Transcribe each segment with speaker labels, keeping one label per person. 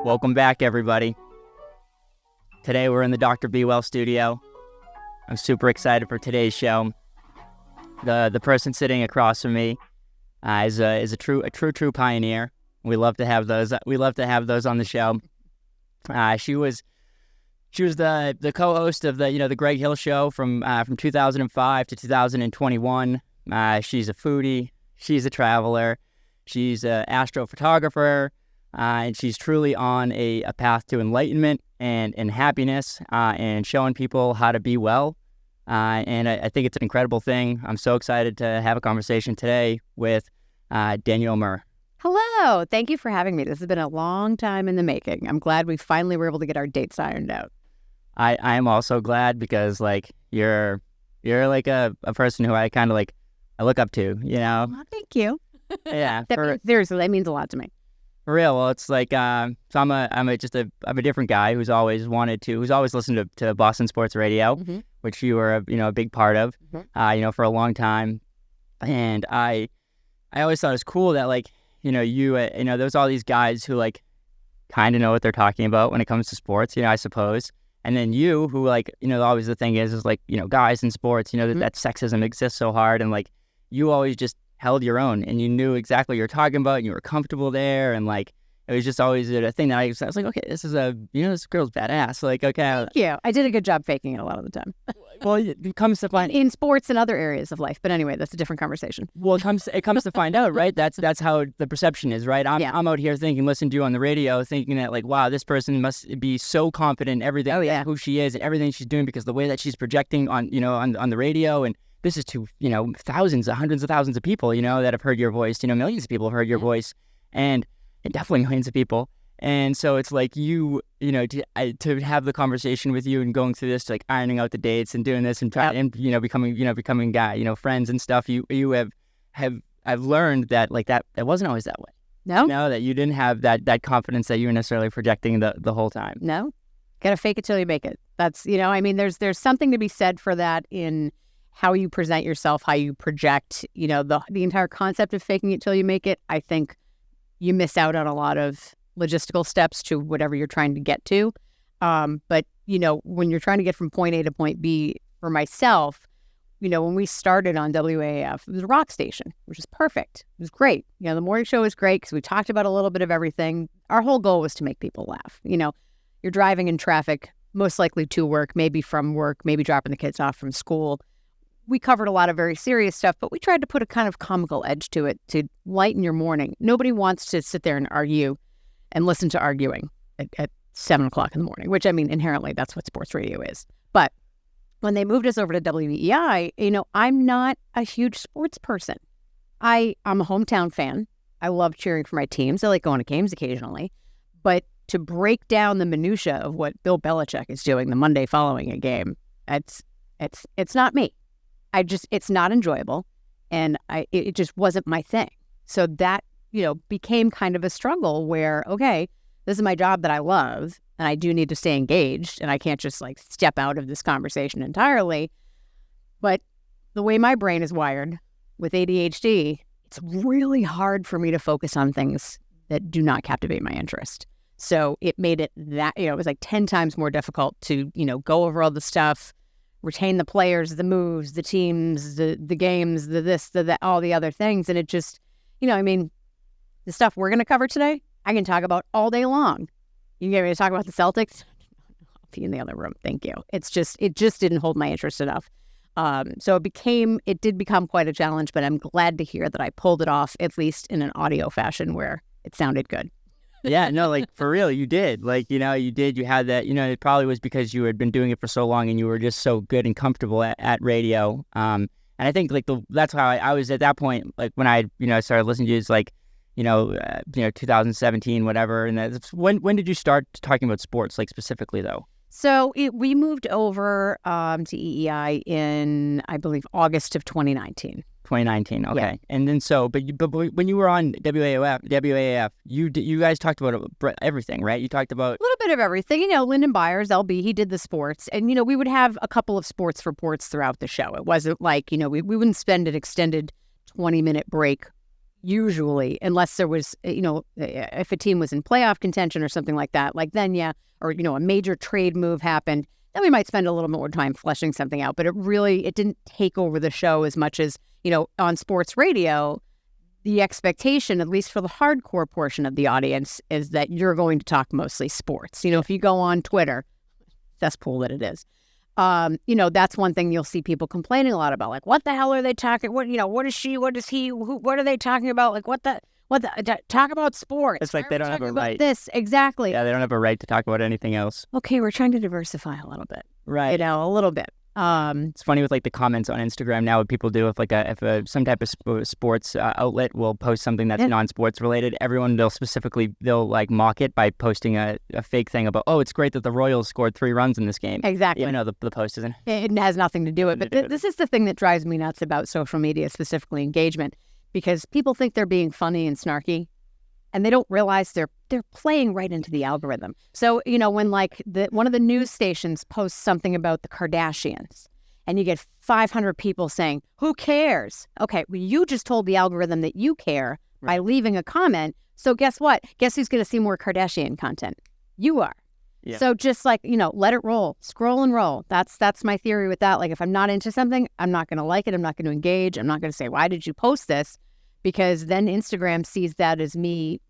Speaker 1: Welcome back, everybody. Today we're in the Dr. BeeWell studio. I'm super excited for today's show. The person sitting across from me is a true pioneer. We love to have those. We love to have those on the show. She was the co-host of the Greg Hill show from 2005 to 2021. She's a foodie. She's a traveler. She's an astrophotographer. And she's truly on a path to enlightenment and happiness and showing people how to be well. And I think it's an incredible thing. I'm so excited to have a conversation today with Danielle Murr.
Speaker 2: Hello. Thank you for having me. This has been a long time in the making. I'm glad we finally were able to get our dates ironed out.
Speaker 1: I am also glad because you're like a person who I kind of I look up to, you know?
Speaker 2: Well, thank you.
Speaker 1: Yeah.
Speaker 2: Seriously, that means a lot to me.
Speaker 1: For real. Well, it's so I'm a different guy who's always listened to Boston sports radio,
Speaker 2: Mm-hmm.
Speaker 1: which you were a big part of,
Speaker 2: Mm-hmm.
Speaker 1: For a long time. And I always thought it was cool that there's all these guys who kind of know what they're talking about when it comes to sports, I suppose. And then you who always the thing is guys in sports,
Speaker 2: Mm-hmm.
Speaker 1: that sexism exists so hard, and you always just held your own, and you knew exactly what you were talking about, and you were comfortable there, and it was just always a thing that I was like, okay, this is this girl's badass. Okay.
Speaker 2: Thank you. I did a good job faking it a lot of the time.
Speaker 1: Well, it comes to find
Speaker 2: in sports and other areas of life. But anyway, that's a different conversation.
Speaker 1: Well, it comes to find out, right? That's how the perception is, right? I'm out here listening to you on the radio, thinking that wow, this person must be so confident in everything, who she is and everything she's doing, because the way that she's projecting on on the radio, and this is to thousands, hundreds of thousands of people, that have heard your voice. Millions of people have heard your voice, and definitely millions of people. And so it's to have the conversation with you and going through this, ironing out the dates and doing this and trying, and becoming guy, friends and stuff. I've learned that that it wasn't always that way.
Speaker 2: No,
Speaker 1: that you didn't have that confidence that you were necessarily projecting the whole time.
Speaker 2: No, gotta fake it till you make it. That's there's something to be said for that in how you present yourself, how you project. The entire concept of faking it till you make it. I think you miss out on a lot of logistical steps to whatever you're trying to get to. But when you're trying to get from point A to point B, for myself, when we started on WAAF, it was a rock station, which is perfect. It was great. The morning show was great because we talked about a little bit of everything. Our whole goal was to make people laugh. You're driving in traffic, most likely to work, maybe from work, maybe dropping the kids off from school. We covered a lot of very serious stuff, but we tried to put a kind of comical edge to it to lighten your morning. Nobody wants to sit there and argue and listen to arguing at 7 o'clock in the morning, which, inherently that's what sports radio is. But when they moved us over to WEI, I'm not a huge sports person. I'm a hometown fan. I love cheering for my teams. I like going to games occasionally. But to break down the minutia of what Bill Belichick is doing the Monday following a game, it's not me. It's not enjoyable, and it just wasn't my thing. So that, became kind of a struggle where, okay, this is my job that I love, and I do need to stay engaged, and I can't just step out of this conversation entirely. But the way my brain is wired with ADHD, it's really hard for me to focus on things that do not captivate my interest. So it made it that, it was 10 times more difficult to, go over all the stuff, retain the players, the moves, the teams, the games, the this, the that, all the other things. And it just, the stuff we're going to cover today, I can talk about all day long. You get me to talk about the Celtics? I'll be in the other room. Thank you. It just didn't hold my interest enough. So it did become quite a challenge, but I'm glad to hear that I pulled it off, at least in an audio fashion where it sounded good.
Speaker 1: Yeah, no, for real, you did. You had that, it probably was because you had been doing it for so long and you were just so good and comfortable at radio. And I think that's how I was at that point, when I, started listening to you, it's 2017, whatever. And that's when did you start talking about sports, specifically though?
Speaker 2: So we moved over to EEI in, I believe, August of 2019.
Speaker 1: 2019, okay.
Speaker 2: Yeah.
Speaker 1: And then but when you were on WAAF, you guys talked about everything, right? You talked about
Speaker 2: a little bit of everything. Lyndon Byers, LB, he did the sports, and we would have a couple of sports reports throughout the show. It wasn't we wouldn't spend an extended 20-minute break, usually, unless there was, if a team was in playoff contention or something like that, like then, yeah, or, a major trade move happened, then we might spend a little more time fleshing something out. But it didn't take over the show as much as, on sports radio, the expectation, at least for the hardcore portion of the audience, is that you're going to talk mostly sports. If you go on Twitter, cesspool that it is, that's one thing you'll see people complaining a lot about. Like, what the hell are they talking? What is she? What is he? What are they talking about? Like, talk about sports.
Speaker 1: It's like they don't have a right.
Speaker 2: This, exactly.
Speaker 1: Yeah, they don't have a right to talk about anything else.
Speaker 2: Okay, we're trying to diversify a little bit.
Speaker 1: Right.
Speaker 2: A little bit.
Speaker 1: It's funny with like the comments on Instagram now. What people do if some type of sports outlet will post something that's non-sports related, everyone they'll like mock it by posting a fake thing about, oh, it's great that the Royals scored 3 runs in this game.
Speaker 2: Exactly.
Speaker 1: Even though the post isn't.
Speaker 2: It has nothing to do with it. But this is the thing that drives me nuts about social media, specifically engagement, because people think they're being funny and snarky, and they don't realize they're playing right into the algorithm. So, when like one of the news stations posts something about the Kardashians, and you get 500 people saying, who cares? Okay, well, you just told the algorithm that you care by leaving a comment. So guess what? Guess who's going to see more Kardashian content? You are. Yeah. So just like, let it roll. Scroll and roll. That's my theory with that. Like, if I'm not into something, I'm not going to like it. I'm not going to engage. I'm not going to say, why did you post this? Because then Instagram sees that as me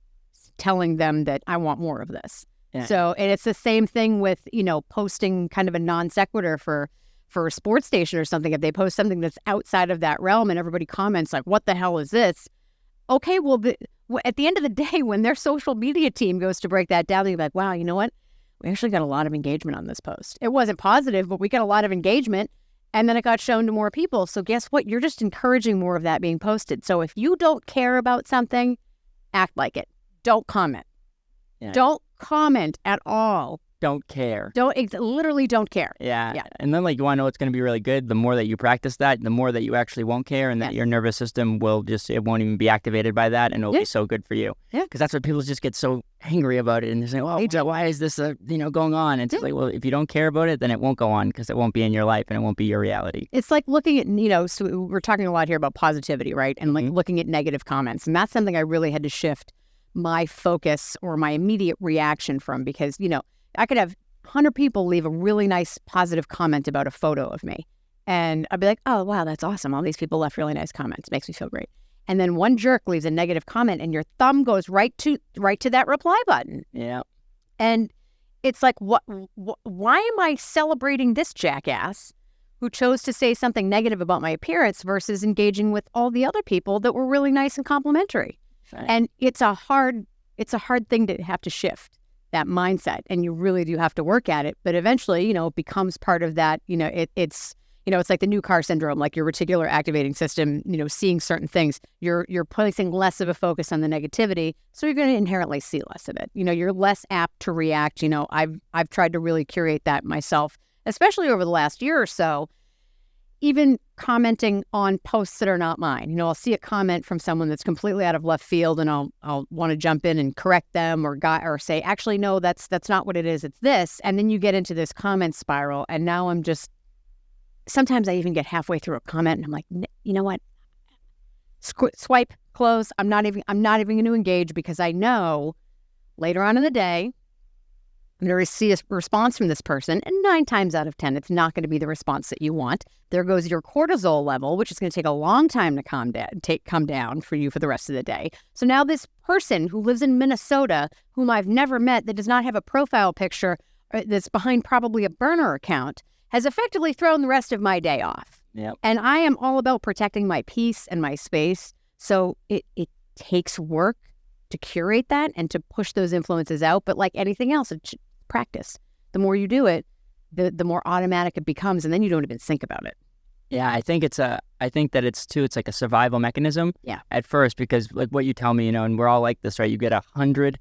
Speaker 2: telling them that I want more of this. Yeah. So, and it's the same thing with, posting kind of a non sequitur for a sports station or something. If they post something that's outside of that realm and everybody comments like, what the hell is this? Okay, well, at the end of the day, when their social media team goes to break that down, they're like, wow, you know what? We actually got a lot of engagement on this post. It wasn't positive, but we got a lot of engagement. And then it got shown to more people. So guess what? You're just encouraging more of that being posted. So if you don't care about something, act like it. Don't comment. Yeah. Don't comment at all.
Speaker 1: Don't care.
Speaker 2: Literally don't care.
Speaker 1: Yeah. And then like you want to know what's going to be really good. The more that you practice that, the more that you actually won't care, and that your nervous system it won't even be activated by that, and it'll be so good for you. Yeah. Because that's what people just get so angry about it, and they're saying, "Oh, why is this going on?" And it's like, well, if you don't care about it, then it won't go on because it won't be in your life and it won't be your reality.
Speaker 2: It's like looking at so we're talking a lot here about positivity, right? And like looking at negative comments, and that's something I really had to shift my focus or my immediate reaction from, because I could have 100 people leave a really nice positive comment about a photo of me. And I'd be like, oh, wow, that's awesome. All these people left really nice comments. Makes me feel great. And then one jerk leaves a negative comment and your thumb goes right to that reply button.
Speaker 1: Yeah.
Speaker 2: And it's like, why am I celebrating this jackass who chose to say something negative about my appearance versus engaging with all the other people that were really nice and complimentary? Right. And it's a hard thing to have to shift, that mindset, and you really do have to work at it. But eventually, it becomes part of that. It's like the new car syndrome, like your reticular activating system. Seeing certain things, you're placing less of a focus on the negativity, so you're going to inherently see less of it. You're less apt to react. I've tried to really curate that myself, especially over the last year or so. Even commenting on posts that are not mine. I'll see a comment from someone that's completely out of left field, and I'll want to jump in and correct them or say, actually, no, that's not what it is. It's this. And then you get into this comment spiral. And now sometimes I even get halfway through a comment and I'm like, you know what? Swipe, close. I'm not even going to engage, because I know later on in the day, I'm going to see a response from this person, and 9 times out of 10, it's not going to be the response that you want. There goes your cortisol level, which is going to take a long time to come down for you for the rest of the day. So now this person who lives in Minnesota, whom I've never met, that does not have a profile picture, that's behind probably a burner account, has effectively thrown the rest of my day off.
Speaker 1: Yep.
Speaker 2: And I am all about protecting my peace and my space. So it takes work to curate that and to push those influences out. But like anything else, it's practice. The more you do it, the more automatic it becomes, and then you don't even think about it.
Speaker 1: Yeah, I think it's like a survival mechanism.
Speaker 2: Yeah.
Speaker 1: At first, because like what you tell me, and we're all like this, right? You get 100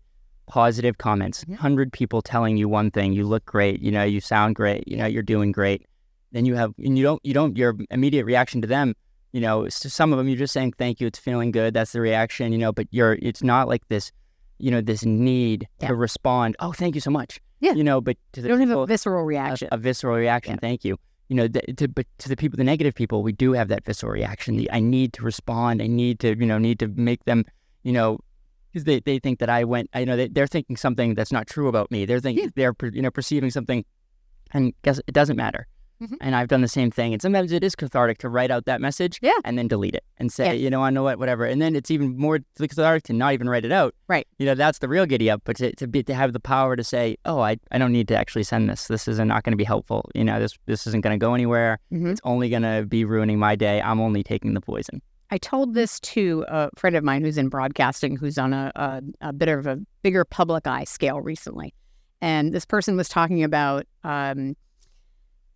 Speaker 1: positive comments, 100 people telling you one thing: you look great, you sound great, you're doing great. Then your immediate reaction to them, to some of them, you're just saying thank you, it's feeling good, that's the reaction, but it's not like this, this need to respond, oh, thank you so much.
Speaker 2: Yeah.
Speaker 1: But to the
Speaker 2: you don't
Speaker 1: people,
Speaker 2: have a visceral reaction.
Speaker 1: A visceral reaction, thank you. but to the people, the negative people, we do have that visceral reaction. I need to respond. I need to make them, because they think that they're thinking something that's not true about me. They're thinking they're perceiving something, and guess it doesn't matter. Mm-hmm. And I've done the same thing. And sometimes it is cathartic to write out that message and then delete it and say, I know what, whatever. And then it's even more cathartic to not even write it out.
Speaker 2: Right.
Speaker 1: That's the real giddy up. But to have the power to say, oh, I don't need to actually send this. This is not going to be helpful. This isn't going to go anywhere. Mm-hmm. It's only going to be ruining my day. I'm only taking the poison.
Speaker 2: I told this to a friend of mine who's in broadcasting, who's on a bit of a bigger public eye scale recently. And this person was talking about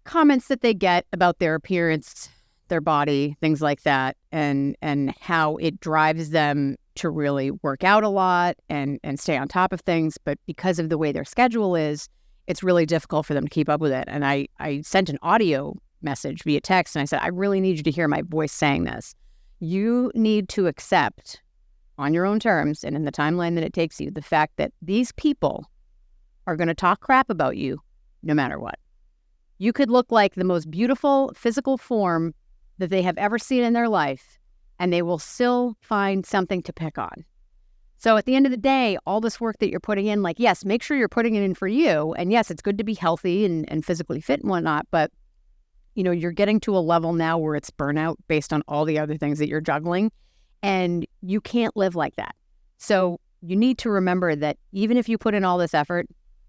Speaker 2: comments that they get about their appearance, their body, things like that, and how it drives them to really work out a lot and stay on top of things. But because of the way their schedule is, it's really difficult for them to keep up with it. And I sent an audio message via text, and I said, I really need you to hear my voice saying this. You need to accept on your own terms and in the timeline that it takes you the fact that these people are going to talk crap about you no matter what. You could look like the most beautiful physical form that they have ever seen in their life, and they will still find something to pick on. So at the end of the day, all this work that you're putting in, yes, make sure you're putting it in for you. And yes, it's good to be healthy and physically fit and whatnot, but you're getting to a level now where it's burnout based on all the other things that you're juggling, and you can't live like that. So you need to remember that even if you put in all this effort,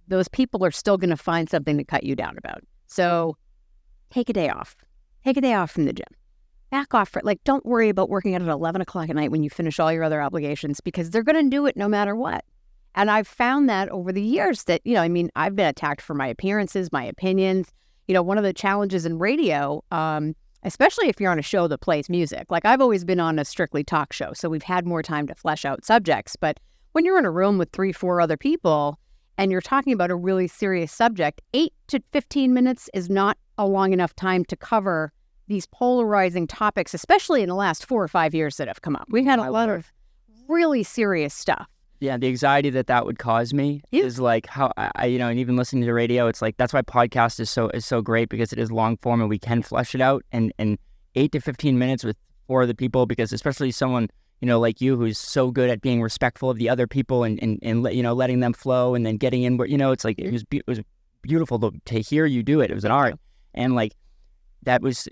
Speaker 2: those people are still going to find something to cut you down about. So take a day off. Take a day off from the gym. Back off. Don't worry about working out at 11 o'clock at night when you finish all your other obligations, because they're going to do it no matter what. And I've found that over the years that, I've been attacked for my appearances, my opinions. One of the challenges in radio, especially if you're on a show that plays music, I've always been on a strictly talk show, so we've had more time to flesh out subjects. But when you're in a room with 3-4 other people, and you're talking about a really serious subject, 8 to 15 minutes is not a long enough time to cover these polarizing topics, especially in the last 4 or 5 years that have come up. We've had a lot of really serious stuff.
Speaker 1: Yeah, the anxiety that would cause me is how I and even listening to the radio, it's that's why podcast is so great, because it is long form and we can flesh it out. And 8 to 15 minutes with 4 other people, because especially someone like you, who's so good at being respectful of the other people and letting them flow and then getting in where, it was beautiful to hear you do it. It was an art. And that was,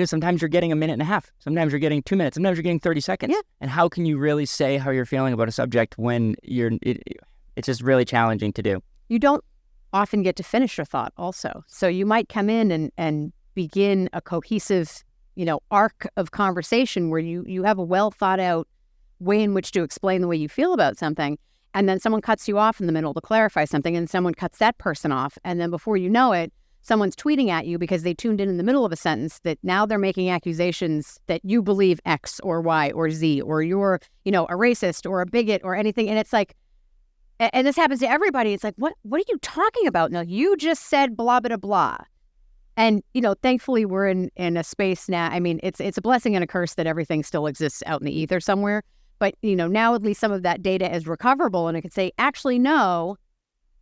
Speaker 1: sometimes you're getting a minute and a half. Sometimes you're getting 2 minutes. Sometimes you're getting 30 seconds. Yeah. And how can you really say how you're feeling about a subject when it's just really challenging to do?
Speaker 2: You don't often get to finish your thought also. So you might come in and begin a cohesive arc of conversation where you have a well thought out way in which to explain the way you feel about something. And then someone cuts you off in the middle to clarify something, and someone cuts that person off. And then before you know it, someone's tweeting at you because they tuned in the middle of a sentence that now they're making accusations that you believe X or Y or Z, or you're, a racist or a bigot or anything. And it's and this happens to everybody. It's what are you talking about? No, you just said blah, blah, blah. And, thankfully we're in a space now. It's a blessing and a curse that everything still exists out in the ether somewhere. But, now at least some of that data is recoverable, and it could say, actually, no,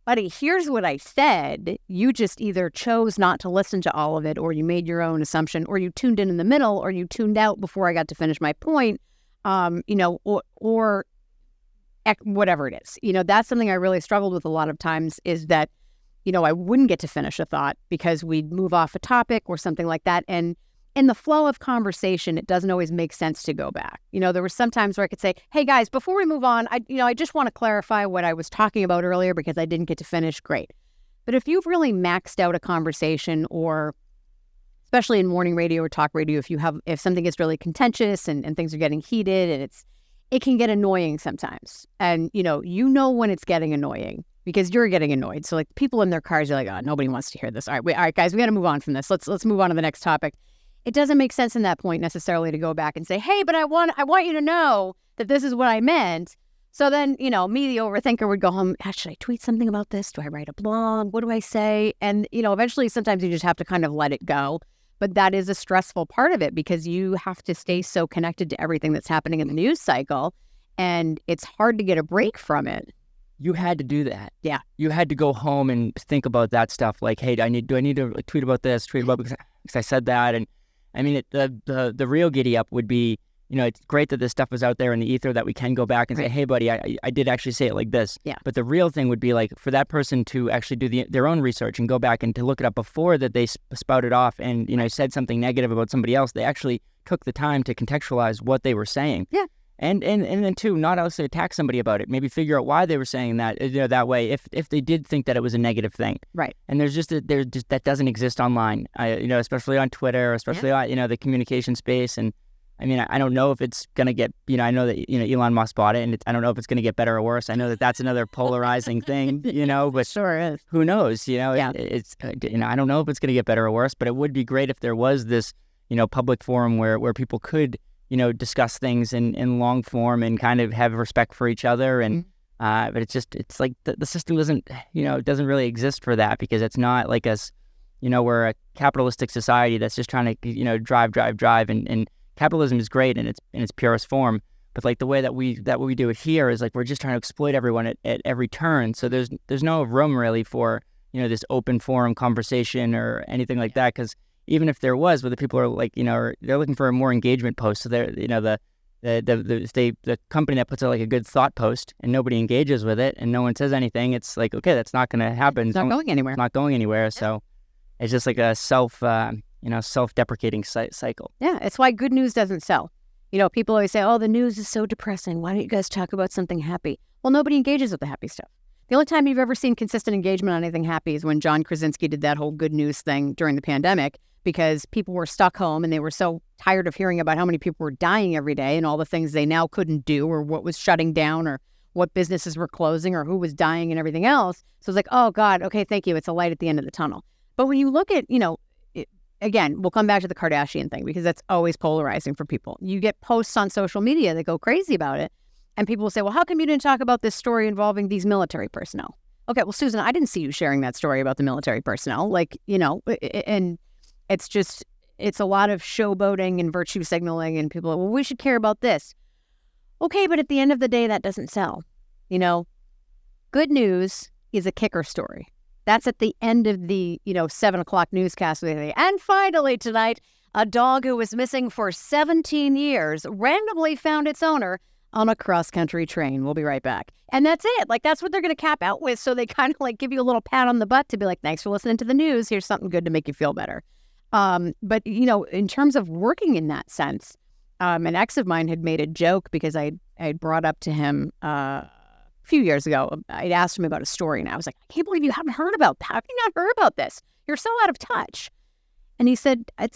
Speaker 2: buddy, here's what I said. You just either chose not to listen to all of it, or you made your own assumption, or you tuned in the middle, or you tuned out before I got to finish my point, or whatever it is. That's something I really struggled with a lot of times, is that I wouldn't get to finish a thought because we'd move off a topic or something like that. And in the flow of conversation, it doesn't always make sense to go back. There were some times where I could say, hey guys, before we move on, I just want to clarify what I was talking about earlier because I didn't get to finish. Great. But if you've really maxed out a conversation, or especially in morning radio or talk radio, if something gets really contentious and things are getting heated, and it can get annoying sometimes. And when it's getting annoying, because you're getting annoyed. So people in their cars, you're oh, nobody wants to hear this. All right, guys, we got to move on from this. Let's move on to the next topic. It doesn't make sense in that point necessarily to go back and say, hey, but I want you to know that this is what I meant. So then, me, the overthinker, would go home, should I tweet something about this? Do I write a blog? What do I say? And, eventually sometimes you just have to kind of let it go. But that is a stressful part of it, because you have to stay so connected to everything that's happening in the news cycle. And it's hard to get a break from it
Speaker 1: you had to do that.
Speaker 2: Yeah.
Speaker 1: You had to go home and think about that stuff. Like, hey, do I need to like, tweet about this, because I said that? And I mean, the real giddy up would be, it's great that this stuff is out there in the ether that we can go back and say, hey, buddy, I did actually say it like this.
Speaker 2: Yeah.
Speaker 1: But the real thing would be like for that person to actually do their own research and go back and to look it up before that they spouted off and, said something negative about somebody else. They actually took the time to contextualize what they were saying.
Speaker 2: Yeah.
Speaker 1: And then too, not also attack somebody about it. Maybe figure out why they were saying that that way. If they did think that it was a negative thing,
Speaker 2: right?
Speaker 1: And there's just that doesn't exist online. Especially on Twitter, especially on the communication space. And I mean, I don't know if it's gonna get. I know that Elon Musk bought it, and I don't know if it's gonna get better or worse. I know that that's another polarizing thing. But
Speaker 2: sure is.
Speaker 1: Who knows?
Speaker 2: Yeah.
Speaker 1: It's I don't know if it's gonna get better or worse. But it would be great if there was this public forum where people could. Discuss things in long form and kind of have respect for each other. And, but it's like the system doesn't really exist for that because it's not like us, we're a capitalistic society that's just trying to, drive. And capitalism is great in its purest form. But like the way that we do it here is like, we're just trying to exploit everyone at every turn. So there's no room really for, this open forum conversation or anything like that. 'Cause even if there was, where the people are like, they're looking for a more engagement post. So they're, the company that puts out like a good thought post and nobody engages with it and no one says anything, it's like, okay, that's not going to happen.
Speaker 2: It's not going anywhere.
Speaker 1: It's not going anywhere. Yeah. So it's just like a self-deprecating cycle.
Speaker 2: Yeah, it's why good news doesn't sell. People always say, oh, the news is so depressing. Why don't you guys talk about something happy? Well, nobody engages with the happy stuff. The only time you've ever seen consistent engagement on anything happy is when John Krasinski did that whole good news thing during the pandemic, because people were stuck home and they were so tired of hearing about how many people were dying every day and all the things they now couldn't do or what was shutting down or what businesses were closing or who was dying and everything else. So it's like, oh, God, okay, thank you. It's a light at the end of the tunnel. But when you look at, again, we'll come back to the Kardashian thing because that's always polarizing for people. You get posts on social media that go crazy about it. And people will say, well, how come you didn't talk about this story involving these military personnel? Okay, well, Susan, I didn't see you sharing that story about the military personnel. And it's a lot of showboating and virtue signaling and people are, well, we should care about this. Okay, but at the end of the day, that doesn't sell. Good news is a kicker story. That's at the end of the, 7 o'clock newscast. And finally tonight, a dog who was missing for 17 years randomly found its owner on a cross-country train. We'll be right back. And that's it. Like, that's what they're going to cap out with. So they kind of like give you a little pat on the butt to be like, thanks for listening to the news. Here's something good to make you feel better. But, in terms of working in that sense, an ex of mine had made a joke because I brought up to him a few years ago. I'd asked him about a story and I was like, I can't believe you haven't heard about that. How have you not heard about this? You're so out of touch. And he said, I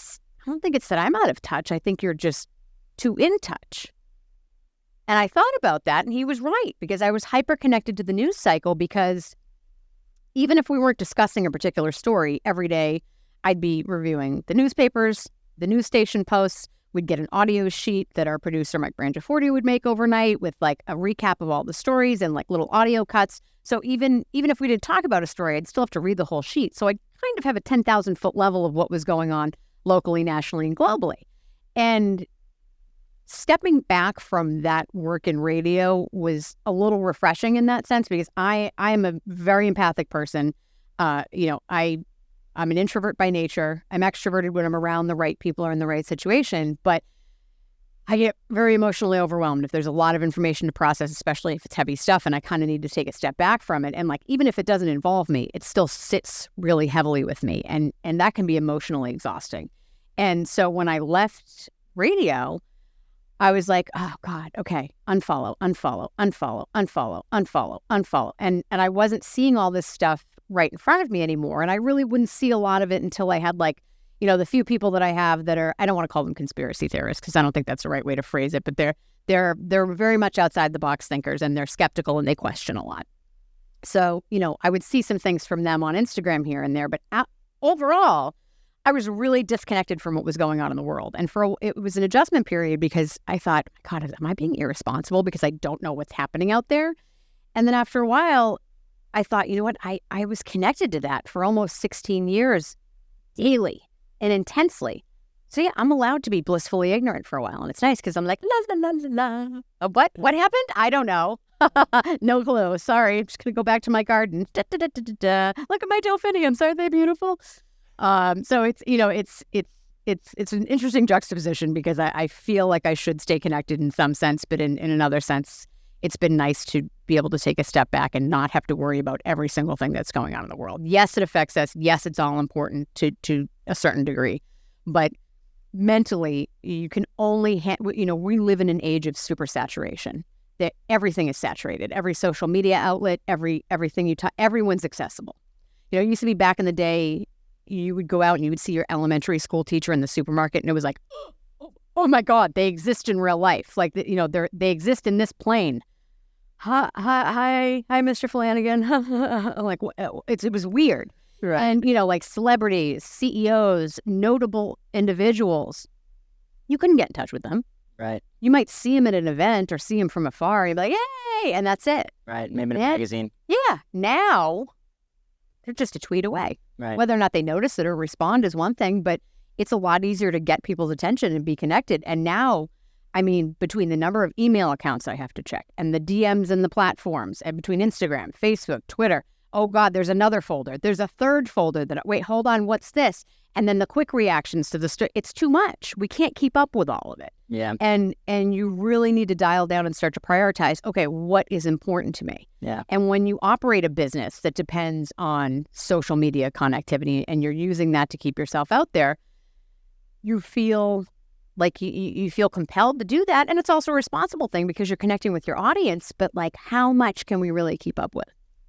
Speaker 2: don't think it's that I'm out of touch. I think you're just too in touch. And I thought about that, and he was right, because I was hyper-connected to the news cycle, because even if we weren't discussing a particular story every day, I'd be reviewing the newspapers, the news station posts. We'd get an audio sheet that our producer, Mike Brangiaforti, would make overnight with like a recap of all the stories and like little audio cuts. So even if we didn't talk about a story, I'd still have to read the whole sheet. So I kind of have a 10,000-foot level of what was going on locally, nationally, and globally. And stepping back from that work in radio was a little refreshing in that sense, because I am a very empathic person. I'm an introvert by nature. I'm extroverted when I'm around the right people or in the right situation, but I get very emotionally overwhelmed if there's a lot of information to process, especially if it's heavy stuff, and I kind of need to take a step back from it. And like, even if it doesn't involve me, it still sits really heavily with me, and that can be emotionally exhausting. And so when I left radio, I was like, oh God, okay, unfollow. And I wasn't seeing all this stuff right in front of me anymore. And I really wouldn't see a lot of it until I had like, the few people that I have that are, I don't want to call them conspiracy theorists because I don't think that's the right way to phrase it, but they're very much outside the box thinkers, and they're skeptical and they question a lot. So, I would see some things from them on Instagram here and there, but overall, I was really disconnected from what was going on in the world. And it was an adjustment period, because I thought, God, am I being irresponsible because I don't know what's happening out there? And then after a while, I thought, you know what? I was connected to that for almost 16 years daily and intensely. So yeah, I'm allowed to be blissfully ignorant for a while. And it's nice because I'm like, la, la, la, la, la. What happened? I don't know. No clue. Sorry. I'm just going to go back to my garden. Da, da, da, da, da, da. Look at my delphiniums. Aren't they beautiful? So it's, it's an interesting juxtaposition because I feel like I should stay connected in some sense, but in another sense, it's been nice to be able to take a step back and not have to worry about every single thing that's going on in the world. Yes, it affects us. Yes, it's all important to a certain degree. But mentally, you can only, we live in an age of super saturation. That everything is saturated. Every social media outlet, everything you talk, everyone's accessible. It used to be back in the day, you would go out and you would see your elementary school teacher in the supermarket, and it was like, oh my God, they exist in real life. Like, they exist in this plane. Hi, Mr. Flanagan. Like, it was weird. Right. And, like celebrities, CEOs, notable individuals, you couldn't get in touch with them.
Speaker 1: Right.
Speaker 2: You might see them at an event or see them from afar. You'd be like, hey, and that's it.
Speaker 1: Right. Maybe in a magazine.
Speaker 2: Yeah. Now, they're just a tweet away.
Speaker 1: Right.
Speaker 2: Whether or not they notice it or respond is one thing, but it's a lot easier to get people's attention and be connected. And now, between the number of email accounts I have to check and the DMs and the platforms, and between Instagram, Facebook, Twitter, oh God, there's another folder. There's a third folder wait, hold on, what's this? And then the quick reactions to it's too much. We can't keep up with all of it.
Speaker 1: Yeah.
Speaker 2: And you really need to dial down and start to prioritize, okay, what is important to me?
Speaker 1: Yeah.
Speaker 2: And when you operate a business that depends on social media connectivity and you're using that to keep yourself out there, you feel like you feel compelled to do that. And it's also a responsible thing because you're connecting with your audience, but like, how much can we really keep up with?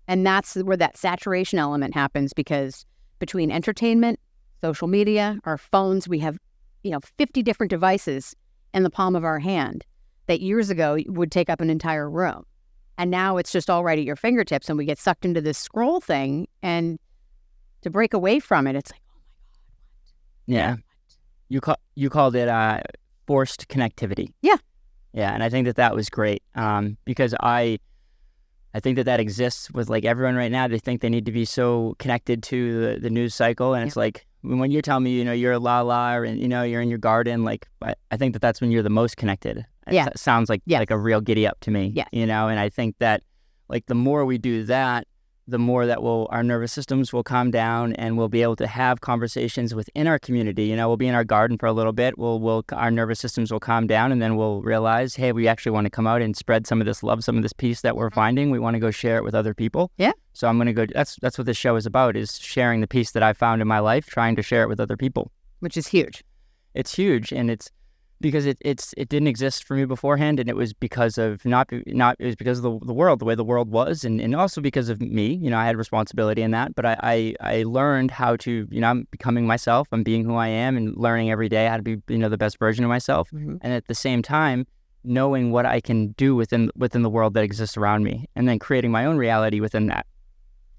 Speaker 2: And that's where that saturation element happens, because between entertainment, social media, our phones, we have, 50 different devices in the palm of our hand that years ago would take up an entire room. And now it's just all right at your fingertips, and we get sucked into this scroll thing. And to break away from it, it's like, oh my God.
Speaker 1: Yeah. You called it forced connectivity.
Speaker 2: Yeah.
Speaker 1: Yeah. And I think that was great because I think that exists with like everyone right now. They think they need to be so connected to the news cycle. And it's like, when you're telling me, you're a la and, you're in your garden, like, I think that's when you're the most connected.
Speaker 2: Yeah.
Speaker 1: It sounds like a real giddy up to me,
Speaker 2: yeah.
Speaker 1: And I think that like the more we do that, the more that our nervous systems will calm down, and we'll be able to have conversations within our community. We'll be in our garden for a little bit. Our nervous systems will calm down, and then we'll realize, hey, we actually want to come out and spread some of this love, some of this peace that we're finding. We want to go share it with other people.
Speaker 2: Yeah.
Speaker 1: So I'm going to go. That's what this show is about: is sharing the peace that I found in my life, trying to share it with other people.
Speaker 2: Which is huge.
Speaker 1: It's huge, and it's because it didn't exist for me beforehand, and it was because of it was because of the world, the way the world was, and also because of me. I had responsibility in that, but I learned how to, I'm becoming myself, I'm being who I am, and learning every day how to be, the best version of myself, and at the same time, knowing what I can do within the world that exists around me, and then creating my own reality within that,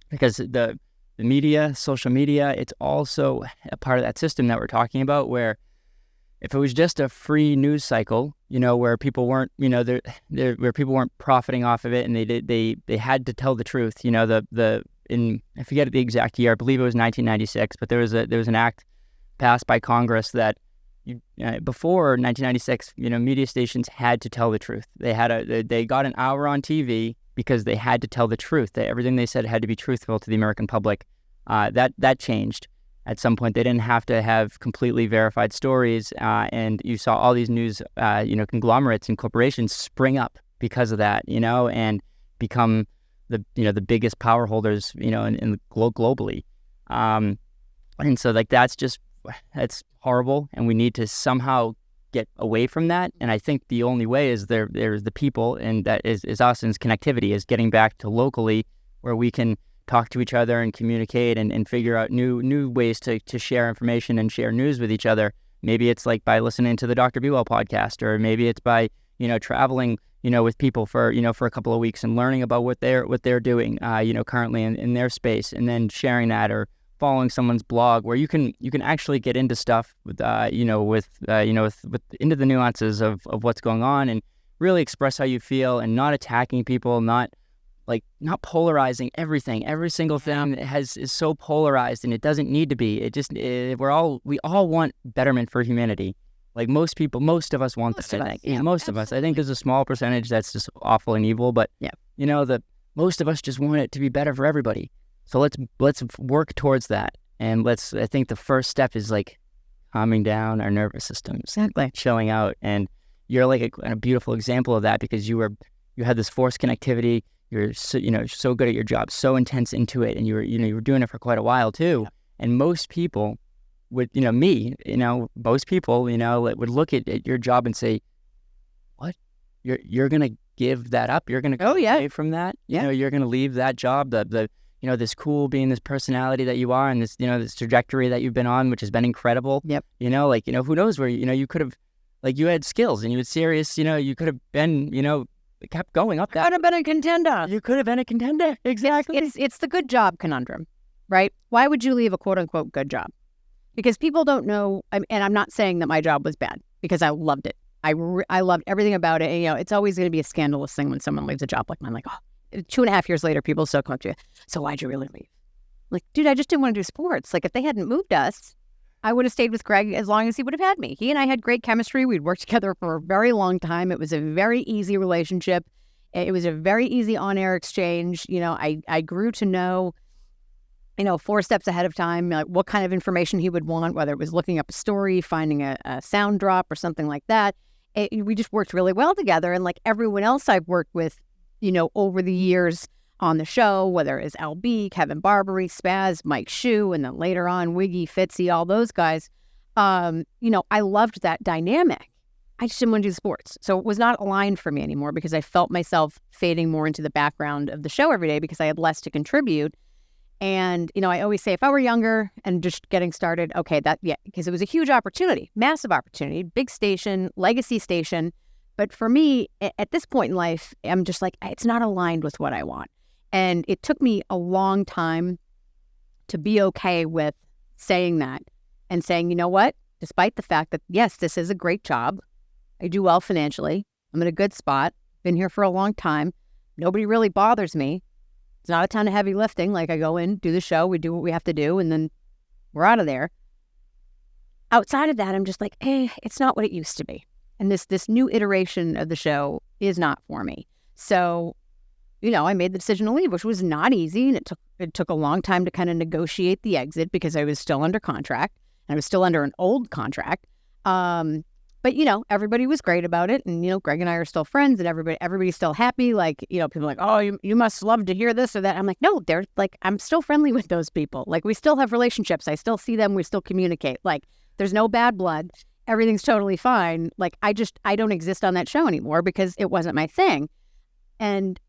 Speaker 1: because the media, social media, it's also a part of that system that we're talking about, where if it was just a free news cycle, where people weren't, where people weren't profiting off of it, and they had to tell the truth, I forget the exact year, I believe it was 1996, but there was an act passed by Congress that before 1996, media stations had to tell the truth. They got an hour on TV because they had to tell the truth. Everything they said had to be truthful to the American public. That changed. At some point, they didn't have to have completely verified stories, and you saw all these news, conglomerates and corporations spring up because of that, and become the biggest power holders, in the globally. And so like that's horrible, and we need to somehow get away from that. And I think the only way is there's the people, and that is us, and connectivity is getting back to locally, where we can talk to each other and communicate and figure out new ways to share information and share news with each other. Maybe it's like by listening to the Dr. BeeWell podcast, or maybe it's by, traveling, with people for a couple of weeks and learning about what they're doing, currently in their space, and then sharing that, or following someone's blog where you can actually get into stuff with, into the nuances of what's going on, and really express how you feel, and not attacking people, not polarizing everything. Every single thing is so polarized, and it doesn't need to be. It just we all want betterment for humanity. Like most of us want that. I think. Yeah, most of us. I think there's a small percentage that's just awful and evil, but the most of us just want it to be better for everybody. So let's work towards that. And I think the first step is like calming down our nervous systems,
Speaker 2: Exactly.
Speaker 1: chilling out. And you're like a beautiful example of that, because you had this forced connectivity. You're so good at your job, so intense into it, and you were doing it for quite a while too. Yeah. And most people would, most people, would look at your job and say, "What? You're gonna give that up? You're gonna go away from that?
Speaker 2: Yeah.
Speaker 1: You're gonna leave that job, this cool, being this personality that you are, and this, this trajectory that you've been on, which has been incredible.
Speaker 2: Yep.
Speaker 1: Who knows where, you could have, like, you had skills and you had serious, you could have been, kept going up that.
Speaker 2: Could have been a contender.
Speaker 1: You could have been a contender. Exactly.
Speaker 2: It's the good job conundrum, right? Why would you leave a quote unquote good job? Because people don't know, and I'm not saying that my job was bad, because I loved it. I loved everything about it. And, it's always going to be a scandalous thing when someone leaves a job like mine. Like, 2.5 years later, people still come up to you. So why'd you really leave? Like, dude, I just didn't want to do sports. Like, if they hadn't moved us, I would have stayed with Greg as long as he would have had me. He and I had great chemistry. We'd worked together for a very long time. It was a very easy relationship. It was a very easy on-air exchange. I grew to know, 4 steps ahead of time, like what kind of information he would want, whether it was looking up a story, finding a sound drop or something like that. We just worked really well together. And like everyone else I've worked with, over the years on the show, whether it's LB, Kevin Barbary, Spaz, Mike Shue, and then later on Wiggy, Fitzy, all those guys, I loved that dynamic. I just didn't want to do sports. So it was not aligned for me anymore, because I felt myself fading more into the background of the show every day because I had less to contribute. And, I always say, if I were younger and just getting started, because it was a huge opportunity, massive opportunity, big station, legacy station. But for me, at this point in life, I'm just like, it's not aligned with what I want. And it took me a long time to be okay with saying that and saying, you know what, despite the fact that, yes, this is a great job. I do well financially. I'm in a good spot. Been here for a long time. Nobody really bothers me. It's not a ton of heavy lifting. Like, I go in, do the show, we do what we have to do, and then we're out of there. Outside of that, I'm just like, it's not what it used to be. And this new iteration of the show is not for me. So, I made the decision to leave, which was not easy. And it took a long time to kind of negotiate the exit, because I was still under contract, and I was still under an old contract. But, everybody was great about it. And, Greg and I are still friends, and everybody's still happy. Like, people are like, oh, you must love to hear this or that. I'm like, no, they're like, I'm still friendly with those people. Like, we still have relationships. I still see them. We still communicate. Like, there's no bad blood. Everything's totally fine. Like, I don't exist on that show anymore because it wasn't my thing. And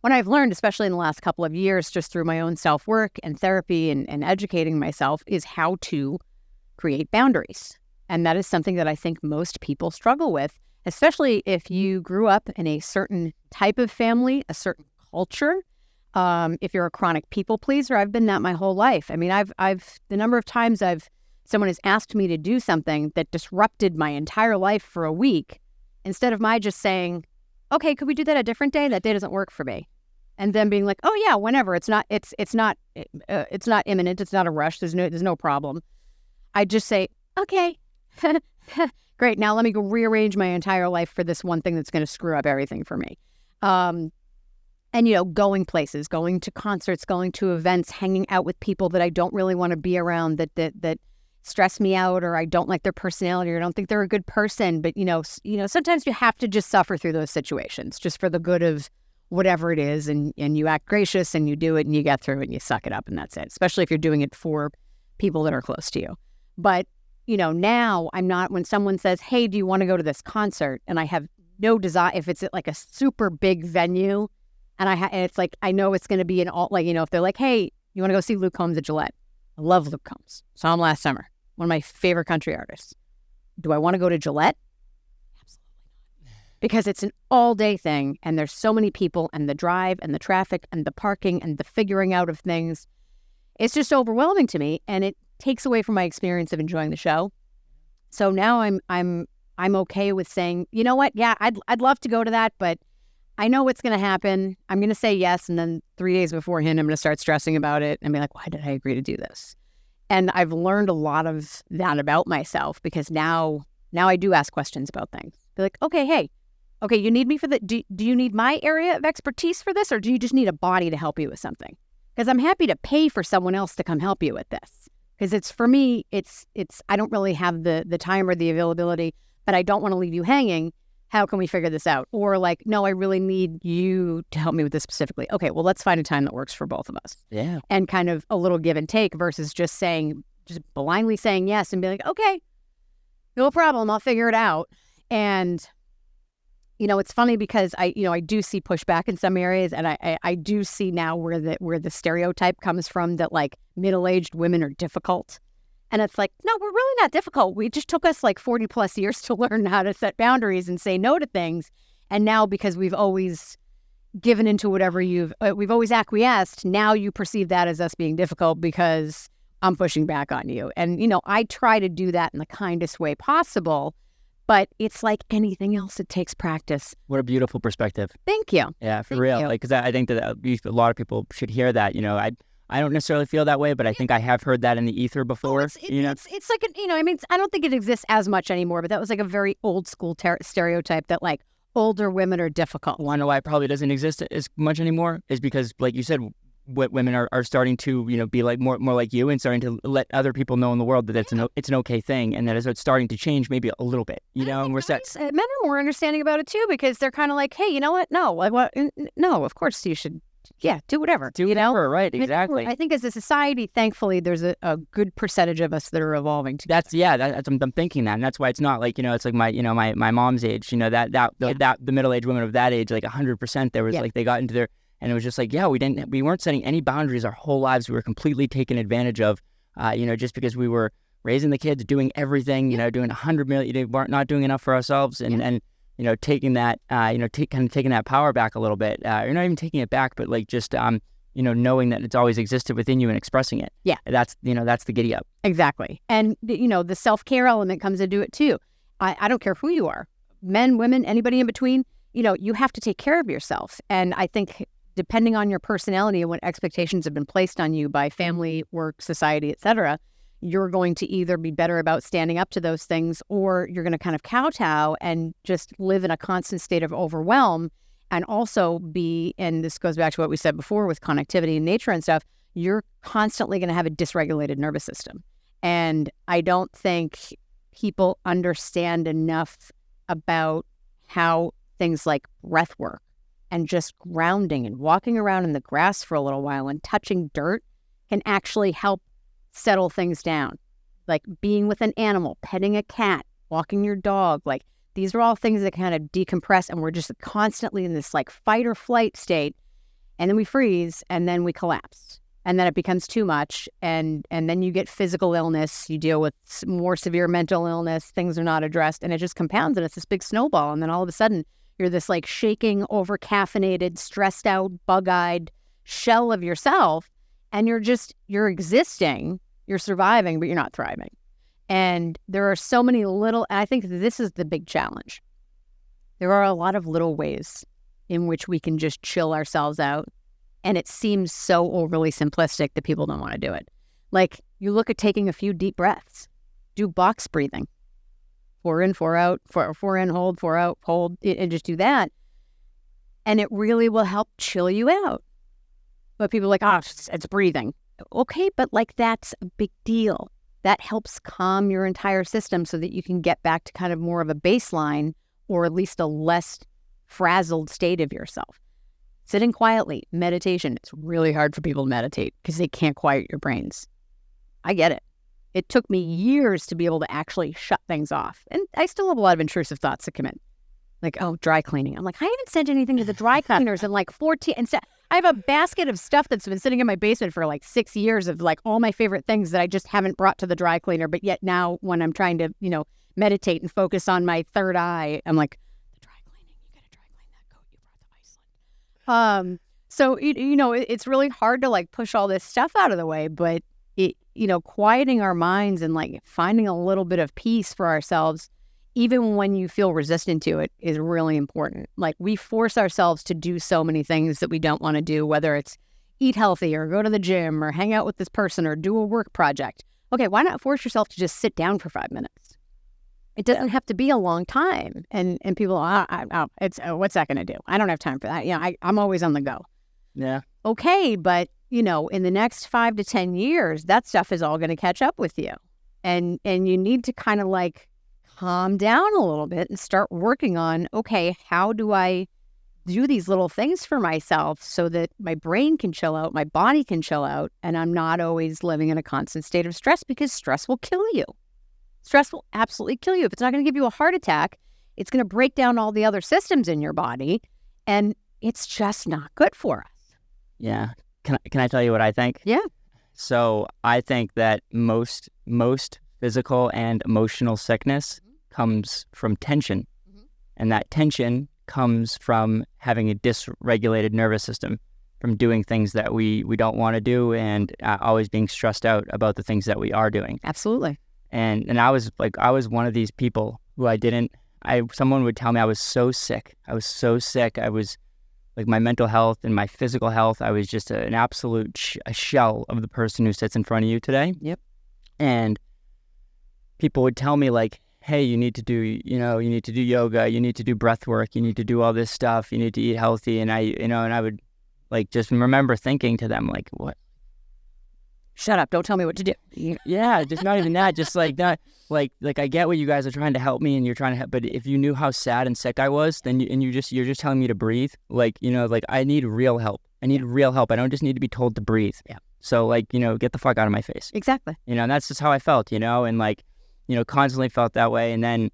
Speaker 2: what I've learned, especially in the last couple of years, just through my own self-work and therapy and educating myself, is how to create boundaries. And that is something that I think most people struggle with, especially if you grew up in a certain type of family, a certain culture. If you're a chronic people pleaser, I've been that my whole life. I mean, I've the number of times someone has asked me to do something that disrupted my entire life for a week, instead of my just saying, okay, could we do that a different day? That day doesn't work for me. And then being like, oh yeah, whenever. It's not imminent. It's not a rush. There's no problem. I just say, okay, great. Now let me go rearrange my entire life for this one thing that's going to screw up everything for me. And, going places, going to concerts, going to events, hanging out with people that I don't really want to be around, that stress me out, or I don't like their personality, or I don't think they're a good person. But, sometimes you have to just suffer through those situations just for the good of whatever it is. And you act gracious, and you do it, and you get through it, and you suck it up, and that's it. Especially if you're doing it for people that are close to you. But, now I'm not, when someone says, hey, do you want to go to this concert? And I have no desire, if it's at like a super big venue, and it's like, I know it's going to be an all, like, if they're like, hey, you want to go see Luke Combs at Gillette? I love Luke Combs. Saw him last summer. One of my favorite country artists. Do I want to go to Gillette? Absolutely not. Because it's an all-day thing, and there's so many people, and the drive, and the traffic, and the parking, and the figuring out of things. It's just overwhelming to me, and it takes away from my experience of enjoying the show. So now I'm okay with saying, you know what? Yeah, I'd love to go to that, but I know what's going to happen. I'm going to say yes, and then 3 days beforehand, I'm going to start stressing about it and be like, why did I agree to do this? And I've learned a lot of that about myself, because now I do ask questions about things. Be like, okay, hey, Okay, you need me for the, do you need my area of expertise for this, or do you just need a body to help you with something? Because I'm happy to pay for someone else to come help you with this. Because it's, for me, it's I don't really have the time or the availability, but I don't want to leave you hanging. How can we figure this out? Or like, no, I really need you to help me with this specifically. Okay, well, let's find a time that works for both of us.
Speaker 1: Yeah.
Speaker 2: And kind of a little give and take versus just blindly saying yes and be like, okay, no problem, I'll figure it out. And, you know, it's funny because I do see pushback in some areas, and I do see now where the stereotype comes from that like middle-aged women are difficult. And it's like, no, we're really not difficult. We just took us like 40 plus years to learn how to set boundaries and say no to things. And now because we've always given into whatever we've always acquiesced, now you perceive that as us being difficult because I'm pushing back on you. And, you know, I try to do that in the kindest way possible, but it's like anything else, it takes practice.
Speaker 1: What a beautiful perspective.
Speaker 2: Thank you.
Speaker 1: Yeah, for real. Like, because I think that a lot of people should hear that. You know, I don't necessarily feel that way, but I think I have heard that in the ether before.
Speaker 2: It's like, I mean, I don't think it exists as much anymore, but that was like a very old school stereotype that like older women are difficult.
Speaker 1: Well, I know why it probably doesn't exist as much anymore is because, like you said, women are starting to, you know, be like more like you and starting to let other people know in the world that it's an okay thing, and that it's starting to change maybe a little bit, you know. And we're
Speaker 2: men are more understanding about it too, because they're kind of like, hey, you know what? No, like what? No, of course you should. Yeah, do whatever.
Speaker 1: Do whatever, right? Exactly.
Speaker 2: I think as a society, thankfully, there's a good percentage of us that are evolving together.
Speaker 1: I'm thinking that, and that's why it's not like, you know, it's like my mom's age, you know, that the middle-aged women of that age, like 100%, there was like they got into their, and it was just like, yeah, we weren't setting any boundaries our whole lives. We were completely taken advantage of, you know, just because we were raising the kids, doing everything, you know, doing 100 million, not doing enough for ourselves, and you know, taking that, taking that power back a little bit. You're not even taking it back, but like just, you know, knowing that it's always existed within you and expressing it.
Speaker 2: Yeah.
Speaker 1: That's the giddy up.
Speaker 2: Exactly. And, you know, the self-care element comes into it too. I don't care who you are, men, women, anybody in between, you know, you have to take care of yourself. And I think depending on your personality and what expectations have been placed on you by family, work, society, et cetera, you're going to either be better about standing up to those things, or you're going to kind of kowtow and just live in a constant state of overwhelm, and also be, and this goes back to what we said before with connectivity and nature and stuff, you're constantly going to have a dysregulated nervous system. And I don't think people understand enough about how things like breath work and just grounding and walking around in the grass for a little while and touching dirt can actually help settle things down. Like being with an animal, petting a cat, walking your dog, like these are all things that kind of decompress, and we're just constantly in this like fight or flight state, and then we freeze, and then we collapse, and then it becomes too much, and then you get physical illness, you deal with more severe mental illness, things are not addressed, and it just compounds, and it's this big snowball, and then all of a sudden you're this like shaking, over-caffeinated, stressed out, bug-eyed shell of yourself, and you're existing, you're surviving, but you're not thriving. And there are so many little, and I think this is the big challenge. There are a lot of little ways in which we can just chill ourselves out. And it seems so overly simplistic that people don't want to do it. Like you look at taking a few deep breaths, do box breathing, 4 in, 4 out, 4 in, hold, 4 out, hold, and just do that. And it really will help chill you out. But people are like, it's breathing. Okay, but like that's a big deal. That helps calm your entire system so that you can get back to kind of more of a baseline, or at least a less frazzled state of yourself. Sitting quietly, meditation. It's really hard for people to meditate because they can't quiet your brains. I get it. It took me years to be able to actually shut things off. And I still have a lot of intrusive thoughts that come in. Like, dry cleaning. I'm like, I haven't sent anything to the dry cleaners in like 14. And I have a basket of stuff that's been sitting in my basement for like 6 years of like all my favorite things that I just haven't brought to the dry cleaner. But yet now when I'm trying to, you know, meditate and focus on my third eye, I'm like, the dry cleaning, you got to dry clean that coat you brought to Iceland. So, you know, it's really hard to like push all this stuff out of the way, but you know, quieting our minds and like finding a little bit of peace for ourselves, even when you feel resistant to it, is really important. Like we force ourselves to do so many things that we don't want to do, whether it's eat healthy or go to the gym or hang out with this person or do a work project. Okay, why not force yourself to just sit down for 5 minutes? It doesn't have to be a long time. And people, what's that going to do? I don't have time for that. I'm always on the go.
Speaker 1: Yeah.
Speaker 2: Okay, but, in the next 5 to 10 years, that stuff is all going to catch up with you. And you need to kind of like calm down a little bit and start working on, okay, how do I do these little things for myself so that my brain can chill out, my body can chill out, and I'm not always living in a constant state of stress, because stress will kill you. Stress will absolutely kill you. If it's not going to give you a heart attack, it's going to break down all the other systems in your body, and it's just not good for us.
Speaker 1: Yeah. Can I tell you what I think?
Speaker 2: Yeah.
Speaker 1: So I think that most physical and emotional sickness comes from tension. And that tension comes from having a dysregulated nervous system, from doing things that we don't want to do, and always being stressed out about the things that we are doing.
Speaker 2: Absolutely.
Speaker 1: And I was one of these people who someone would tell me I was so sick. I was like, my mental health and my physical health, I was just an absolute a shell of the person who sits in front of you today.
Speaker 2: Yep. And
Speaker 1: people would tell me like, hey, you need to do yoga, you need to do breath work, you need to do all this stuff, you need to eat healthy. And I would like just remember thinking to them like, what?
Speaker 2: Shut up! Don't tell me what to do.
Speaker 1: Yeah, just not even that. Just like that. Like I get what you guys are trying to help me, and you're trying to help. But if you knew how sad and sick I was, then you're just telling me to breathe. Like I need real help. I need real help. I don't just need to be told to breathe.
Speaker 2: Yeah.
Speaker 1: So get the fuck out of my face.
Speaker 2: Exactly.
Speaker 1: And that's just how I felt. And constantly felt that way. And then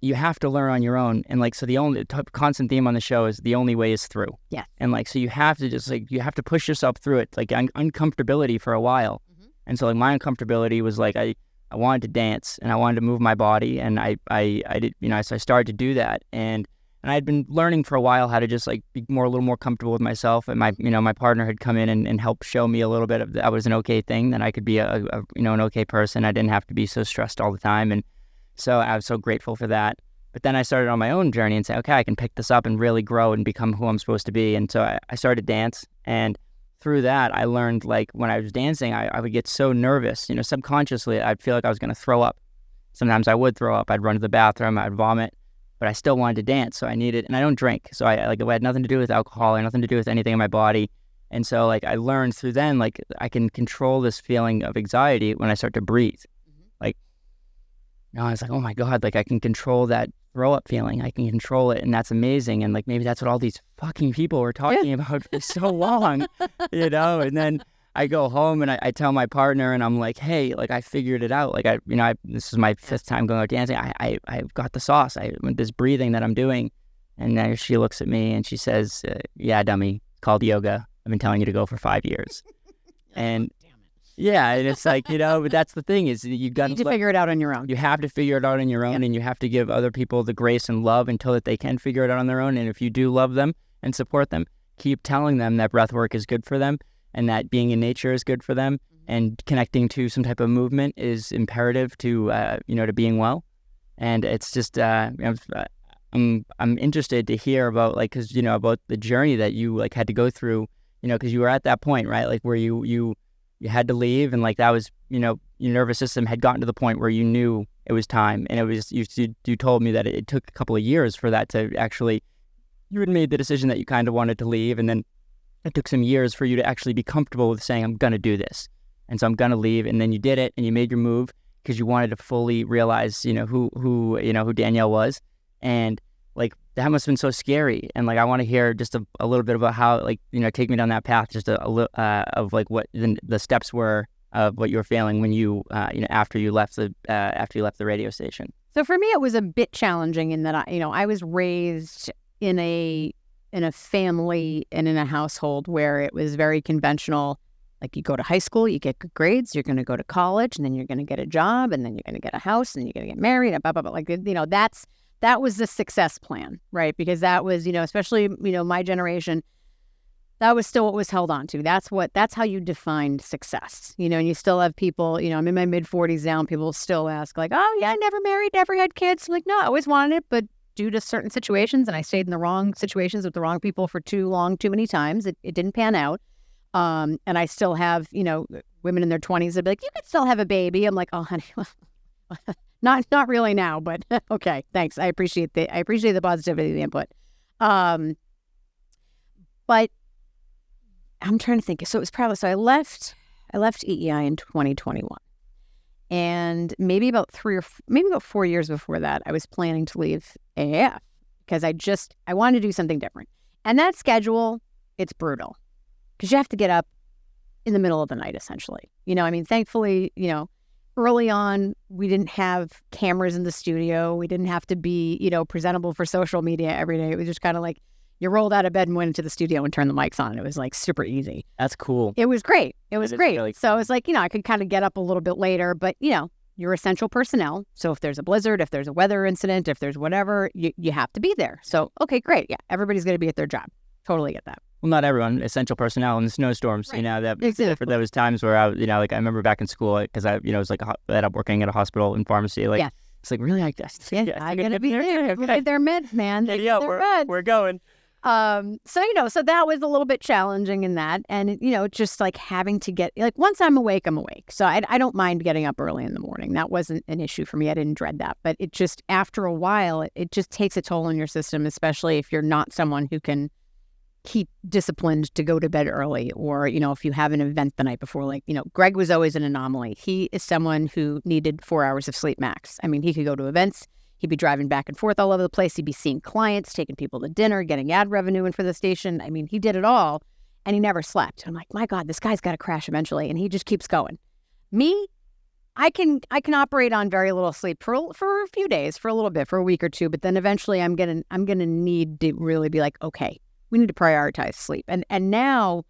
Speaker 1: you have to learn on your own. And so the only constant theme on the show is the only way is through.
Speaker 2: Yeah.
Speaker 1: And so you have to just you have to push yourself through it, uncomfortability for a while. And so my uncomfortability was I wanted to dance and I wanted to move my body, and I did, so I started to do that. And I'd been learning for a while how to just be a little more comfortable with myself. And my partner had come in and helped show me a little bit of that was an okay thing, that I could be an okay person. I didn't have to be so stressed all the time. And so I was so grateful for that. But then I started on my own journey and say, okay, I can pick this up and really grow and become who I'm supposed to be. And so I started to dance. And through that, I learned when I was dancing, I would get so nervous. Subconsciously, I'd feel like I was going to throw up. Sometimes I would throw up. I'd run to the bathroom. I'd vomit. But I still wanted to dance. So I needed, and I don't drink. So it had nothing to do with alcohol or nothing to do with anything in my body. And so I learned through then, I can control this feeling of anxiety when I start to breathe. I was like, oh my God, I can control that throw up feeling. I can control it. And that's amazing. And maybe that's what all these fucking people were talking about for so long, and then I go home and I tell my partner and I'm like, hey, I figured it out. This is my 5th time going out dancing. I've got the sauce. This breathing that I'm doing. And then she looks at me and she says, yeah, dummy, it's called yoga. I've been telling you to go for 5 years. And yeah, and it's but that's the thing is you've got
Speaker 2: to figure it out on your own.
Speaker 1: You have to figure it out on your own, and you have to give other people the grace and love until that they can figure it out on their own. And if you do love them and support them, keep telling them that breath work is good for them and that being in nature is good for them, and connecting to some type of movement is imperative to to being well. And it's just I'm interested to hear about because about the journey that you had to go through, because you were at that point, right, where you had to leave, and that was, your nervous system had gotten to the point where you knew it was time. And it was, you told me that it took a couple of years for that to actually, you had made the decision that you kind of wanted to leave. And then it took some years for you to actually be comfortable with saying, I'm going to do this. And so I'm going to leave. And then you did it and you made your move because you wanted to fully realize, who Danielle was. And that must have been so scary. And I want to hear just a little bit about how, take me down that path, just a little of what the steps were of what you were feeling when you, after you left the radio station.
Speaker 2: So for me, it was a bit challenging in that I was raised in a family and in a household where it was very conventional. You go to high school, you get good grades, you're going to go to college, and then you're going to get a job, and then you're going to get a house, and you're going to get married, and blah, blah, blah. That was the success plan, right? Because that was, especially, my generation, that was still what was held on to. That's how you defined success, and you still have people, I'm in my mid-40s now, and people still ask oh yeah, I never married, never had kids. I'm no, I always wanted it, but due to certain situations, and I stayed in the wrong situations with the wrong people for too long, too many times, it didn't pan out. And I still have, women in their 20s that be like, you could still have a baby. I'm like, oh, honey, Not really now, but okay, thanks. I appreciate the positivity of the input. But I'm trying to think. So it was probably, I left EEI in 2021. And maybe about 4 years before that, I was planning to leave AAF because I wanted to do something different. And that schedule, it's brutal because you have to get up in the middle of the night, essentially. Thankfully, early on, we didn't have cameras in the studio. We didn't have to be, presentable for social media every day. It was just kind of like you rolled out of bed and went into the studio and turned the mics on. It was like super easy.
Speaker 1: That's cool.
Speaker 2: It was great. It was great.
Speaker 1: Really cool.
Speaker 2: So it was like, I could kind of get up a little bit later, but, you're essential personnel. So if there's a blizzard, if there's a weather incident, if there's whatever, you have to be there. So, okay, great. Yeah, everybody's going to be at their job. Totally get that.
Speaker 1: Well, not everyone. Essential personnel in the snowstorms,
Speaker 2: Right.
Speaker 1: That
Speaker 2: Exactly.
Speaker 1: for those times where I, I remember back in school because I, was like ended up working at a hospital in pharmacy. Like,
Speaker 2: Yeah.
Speaker 1: it's like really like this.
Speaker 2: Yeah, I got to be there. Get their meds, man.
Speaker 1: Yeah, we're going.
Speaker 2: So that was a little bit challenging in that. And, just like having to get, like, once I'm awake, I'm awake. So I don't mind getting up early in the morning. That wasn't an issue for me. I didn't dread that. But it just, after a while, it just takes a toll on your system, especially if you're not someone who can keep disciplined to go to bed early, or, if you have an event the night before. Like, Greg was always an anomaly. He is someone who needed 4 hours of sleep max. I mean, he could go to events. He'd be driving back and forth all over the place. He'd be seeing clients, taking people to dinner, getting ad revenue in for the station. I mean, he did it all, and he never slept. I'm like, my God, this guy's got to crash eventually, and he just keeps going. Me, I can operate on very little sleep for a few days, for a little bit, for a week or two, but then eventually I'm gonna need to really be like, okay, we need to prioritize sleep. And now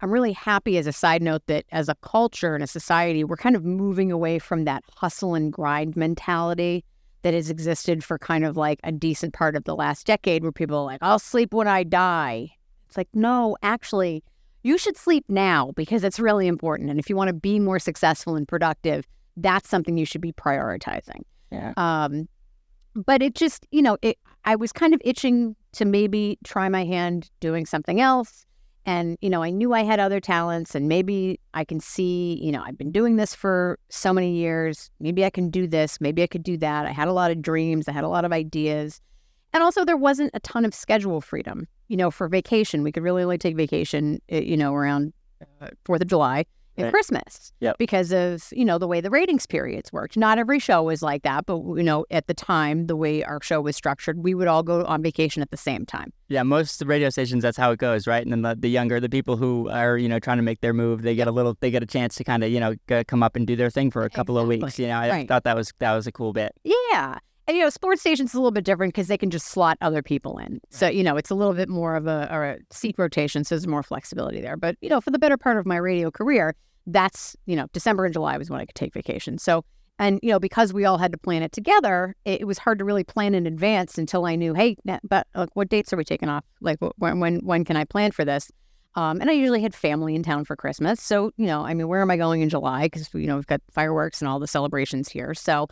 Speaker 2: I'm really happy, as a side note, that as a culture and a society, we're kind of moving away from that hustle and grind mentality that has existed for kind of like a decent part of the last decade, where people are like, I'll sleep when I die. It's like, no, actually, you should sleep now because it's really important. And if you want to be more successful and productive, that's something you should be prioritizing.
Speaker 1: Yeah.
Speaker 2: But it just, I was kind of itching to maybe try my hand doing something else. And, I knew I had other talents, and maybe I can see, I've been doing this for so many years. Maybe I can do this. Maybe I could do that. I had a lot of dreams. I had a lot of ideas. And also there wasn't a ton of schedule freedom, for vacation. We could really only take vacation, around 4th of July and
Speaker 1: Right.
Speaker 2: Christmas.
Speaker 1: Yep.
Speaker 2: Because of, the way the ratings periods worked. Not every show was like that, but, at the time, the way our show was structured, we would all go on vacation at the same time.
Speaker 1: Yeah, most radio stations, that's how it goes, right? And then the people who are, trying to make their move, they get a chance to kind of, come up and do their thing for a couple of weeks. I
Speaker 2: Right.
Speaker 1: thought that was a cool bit.
Speaker 2: Yeah. And, sports stations is a little bit different because they can just slot other people in. So, it's a little bit more of a seat rotation, so there's more flexibility there. But, for the better part of my radio career, that's, December and July was when I could take vacation. So, and, because we all had to plan it together, it was hard to really plan in advance until I knew, hey, but what dates are we taking off? Like, when can I plan for this? And I usually had family in town for Christmas. So, where am I going in July? Because, we've got fireworks and all the celebrations here. So,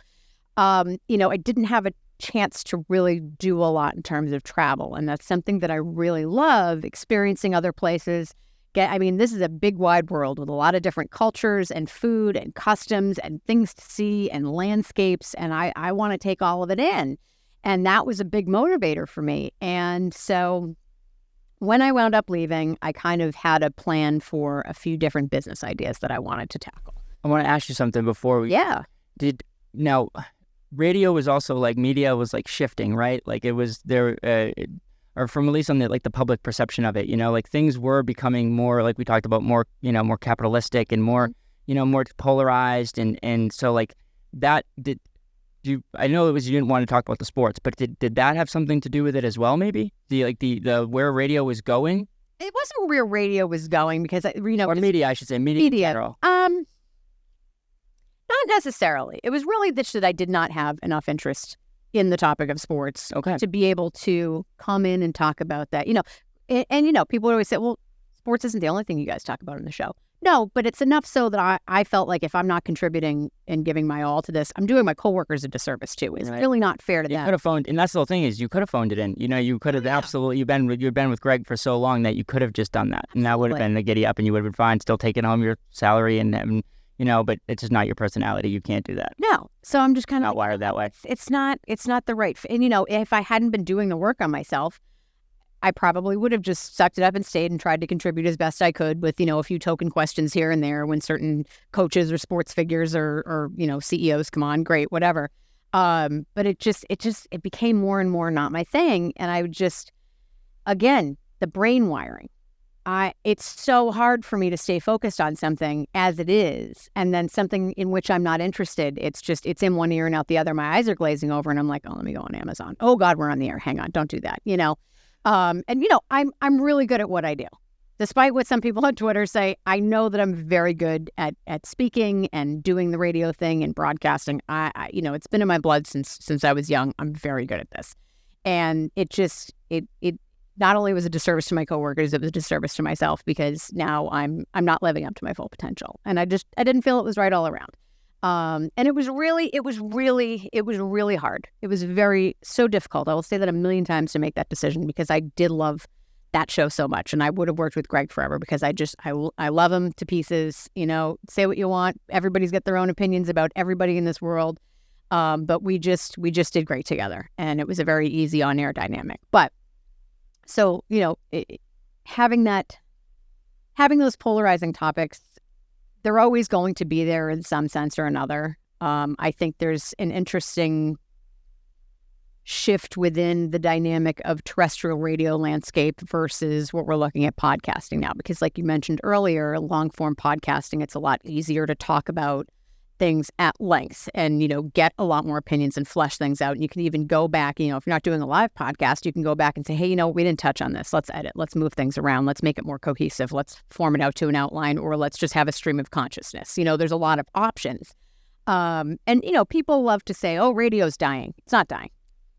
Speaker 2: I didn't have a chance to really do a lot in terms of travel. And that's something that I really love, experiencing other places. This is a big wide world with a lot of different cultures and food and customs and things to see and landscapes. And I want to take all of it in. And that was a big motivator for me. And so when I wound up leaving, I kind of had a plan for a few different business ideas that I wanted to tackle.
Speaker 1: I want to ask you something before we...
Speaker 2: Yeah.
Speaker 1: Now, radio was also like, media was like shifting, right? Like it was there... or from at least on the public perception of it, like things were becoming more, like we talked about, more, more capitalistic and more, more polarized. And so like that, I know it was, you didn't want to talk about the sports, but did that have something to do with it as well, maybe? The where radio was going?
Speaker 2: It wasn't where radio was going because,
Speaker 1: or media, I should say, media in general.
Speaker 2: Not necessarily. It was really that I did not have enough interest in the topic of sports to be able to come in and talk about that, and people would always say, well, sports isn't the only thing you guys talk about on the show. No, but it's enough so that I felt like if I'm not contributing and giving my all to this, I'm doing my coworkers a disservice too. It's really not fair to
Speaker 1: you
Speaker 2: them.
Speaker 1: Could have phoned, and that's the whole thing is you could have phoned it in. You could have absolutely, you've been with Greg for so long that you could have just done that. Absolutely. And that would have been a giddy up and you would have been fine, still taking home your salary and but it's just not your personality. You can't do that.
Speaker 2: No. So I'm just kind of
Speaker 1: Not wired that way.
Speaker 2: It's not the right fit. And, if I hadn't been doing the work on myself, I probably would have just sucked it up and stayed and tried to contribute as best I could with, a few token questions here and there when certain coaches or sports figures or CEOs come on, great, whatever. But it became more and more not my thing. And I would just, again, the brain wiring. It's so hard for me to stay focused on something as it is. And then something in which I'm not interested. It's in one ear and out the other. My eyes are glazing over and I'm like, oh, let me go on Amazon. Oh God, we're on the air. Hang on. Don't do that. I'm really good at what I do. Despite what some people on Twitter say, I know that I'm very good at speaking and doing the radio thing and broadcasting. It's been in my blood since I was young. I'm very good at this. And it not only was a disservice to my coworkers, it was a disservice to myself because now I'm not living up to my full potential. And I didn't feel it was right all around. And it was really hard. It was so difficult. I will say that a million times to make that decision because I did love that show so much. And I would have worked with Greg forever because I love him to pieces. Say what you want. Everybody's got their own opinions about everybody in this world. But we just did great together. And it was a very easy on-air dynamic. But so, having those polarizing topics, they're always going to be there in some sense or another. I think there's an interesting shift within the dynamic of terrestrial radio landscape versus what we're looking at podcasting now. Because like you mentioned earlier, long-form podcasting, it's a lot easier to talk about things at length and, get a lot more opinions and flesh things out. And you can even go back, if you're not doing a live podcast, you can go back and say, hey, we didn't touch on this. Let's edit. Let's move things around. Let's make it more cohesive. Let's form it out to an outline, or let's just have a stream of consciousness. There's a lot of options. And people love to say, oh, radio's dying. It's not dying.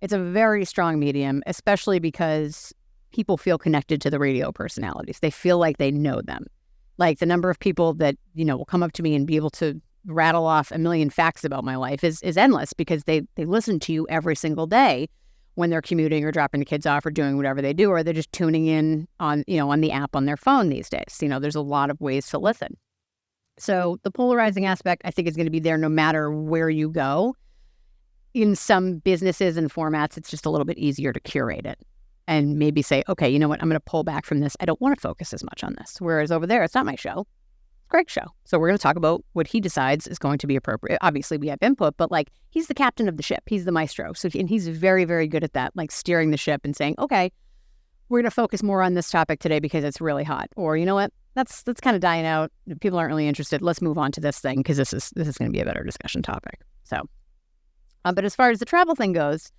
Speaker 2: It's a very strong medium, especially because people feel connected to the radio personalities. They feel like they know them. Like the number of people that, will come up to me and be able to rattle off a million facts about my life is endless because they listen to you every single day when they're commuting or dropping the kids off or doing whatever they do, or they're just tuning in on the app on their phone these days. There's a lot of ways to listen. So the polarizing aspect, I think, is going to be there no matter where you go. In some businesses and formats, it's just a little bit easier to curate it and maybe say, okay, you know what, I'm going to pull back from this. I don't want to focus as much on this. Whereas over there, it's not my show. Greg's show. So we're going to talk about what he decides is going to be appropriate. Obviously, we have input, but he's the captain of the ship. He's the maestro. And he's very, very good at that, steering the ship and saying, okay, we're going to focus more on this topic today because it's really hot. Or, you know what, that's kind of dying out. People aren't really interested. Let's move on to this thing because this is going to be a better discussion topic. So, but as far as the travel thing goes,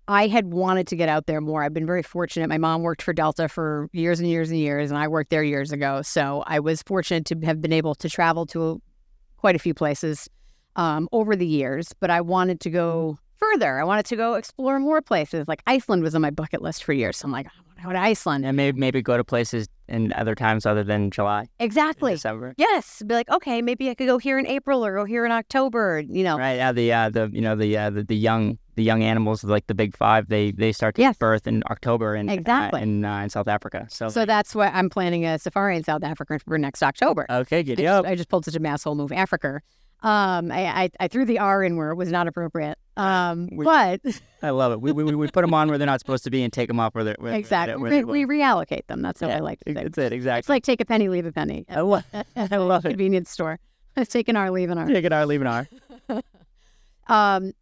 Speaker 2: I had wanted to get out there more. I've been very fortunate. My mom worked for Delta for years and years and years, and I worked there years ago. So I was fortunate to have been able to travel to quite a few places over the years. But I wanted to go further. I wanted to go explore more places. Like Iceland was on my bucket list for years. So I'm like, I want to go to Iceland.
Speaker 1: And maybe go to places in other times other than July.
Speaker 2: Exactly.
Speaker 1: December.
Speaker 2: Yes. Be like, okay, maybe I could go here in April or go here in October.
Speaker 1: Right. Yeah. The young animals, like the big five, they start to birth in October in South Africa. So
Speaker 2: that's why I'm planning a safari in South Africa for next October.
Speaker 1: Okay, giddy up.
Speaker 2: I just pulled such a mass hole move, Africa. I threw the R in where it was not appropriate. But
Speaker 1: I love it. We put them on where they're not supposed to be and take them off where they're
Speaker 2: exactly. We reallocate them. That's what I like to say.
Speaker 1: That's it. Exactly.
Speaker 2: It's like take a penny, leave a penny.
Speaker 1: I love it.
Speaker 2: Convenience store. Take an R, leave an R.
Speaker 1: Take an R, leave an R.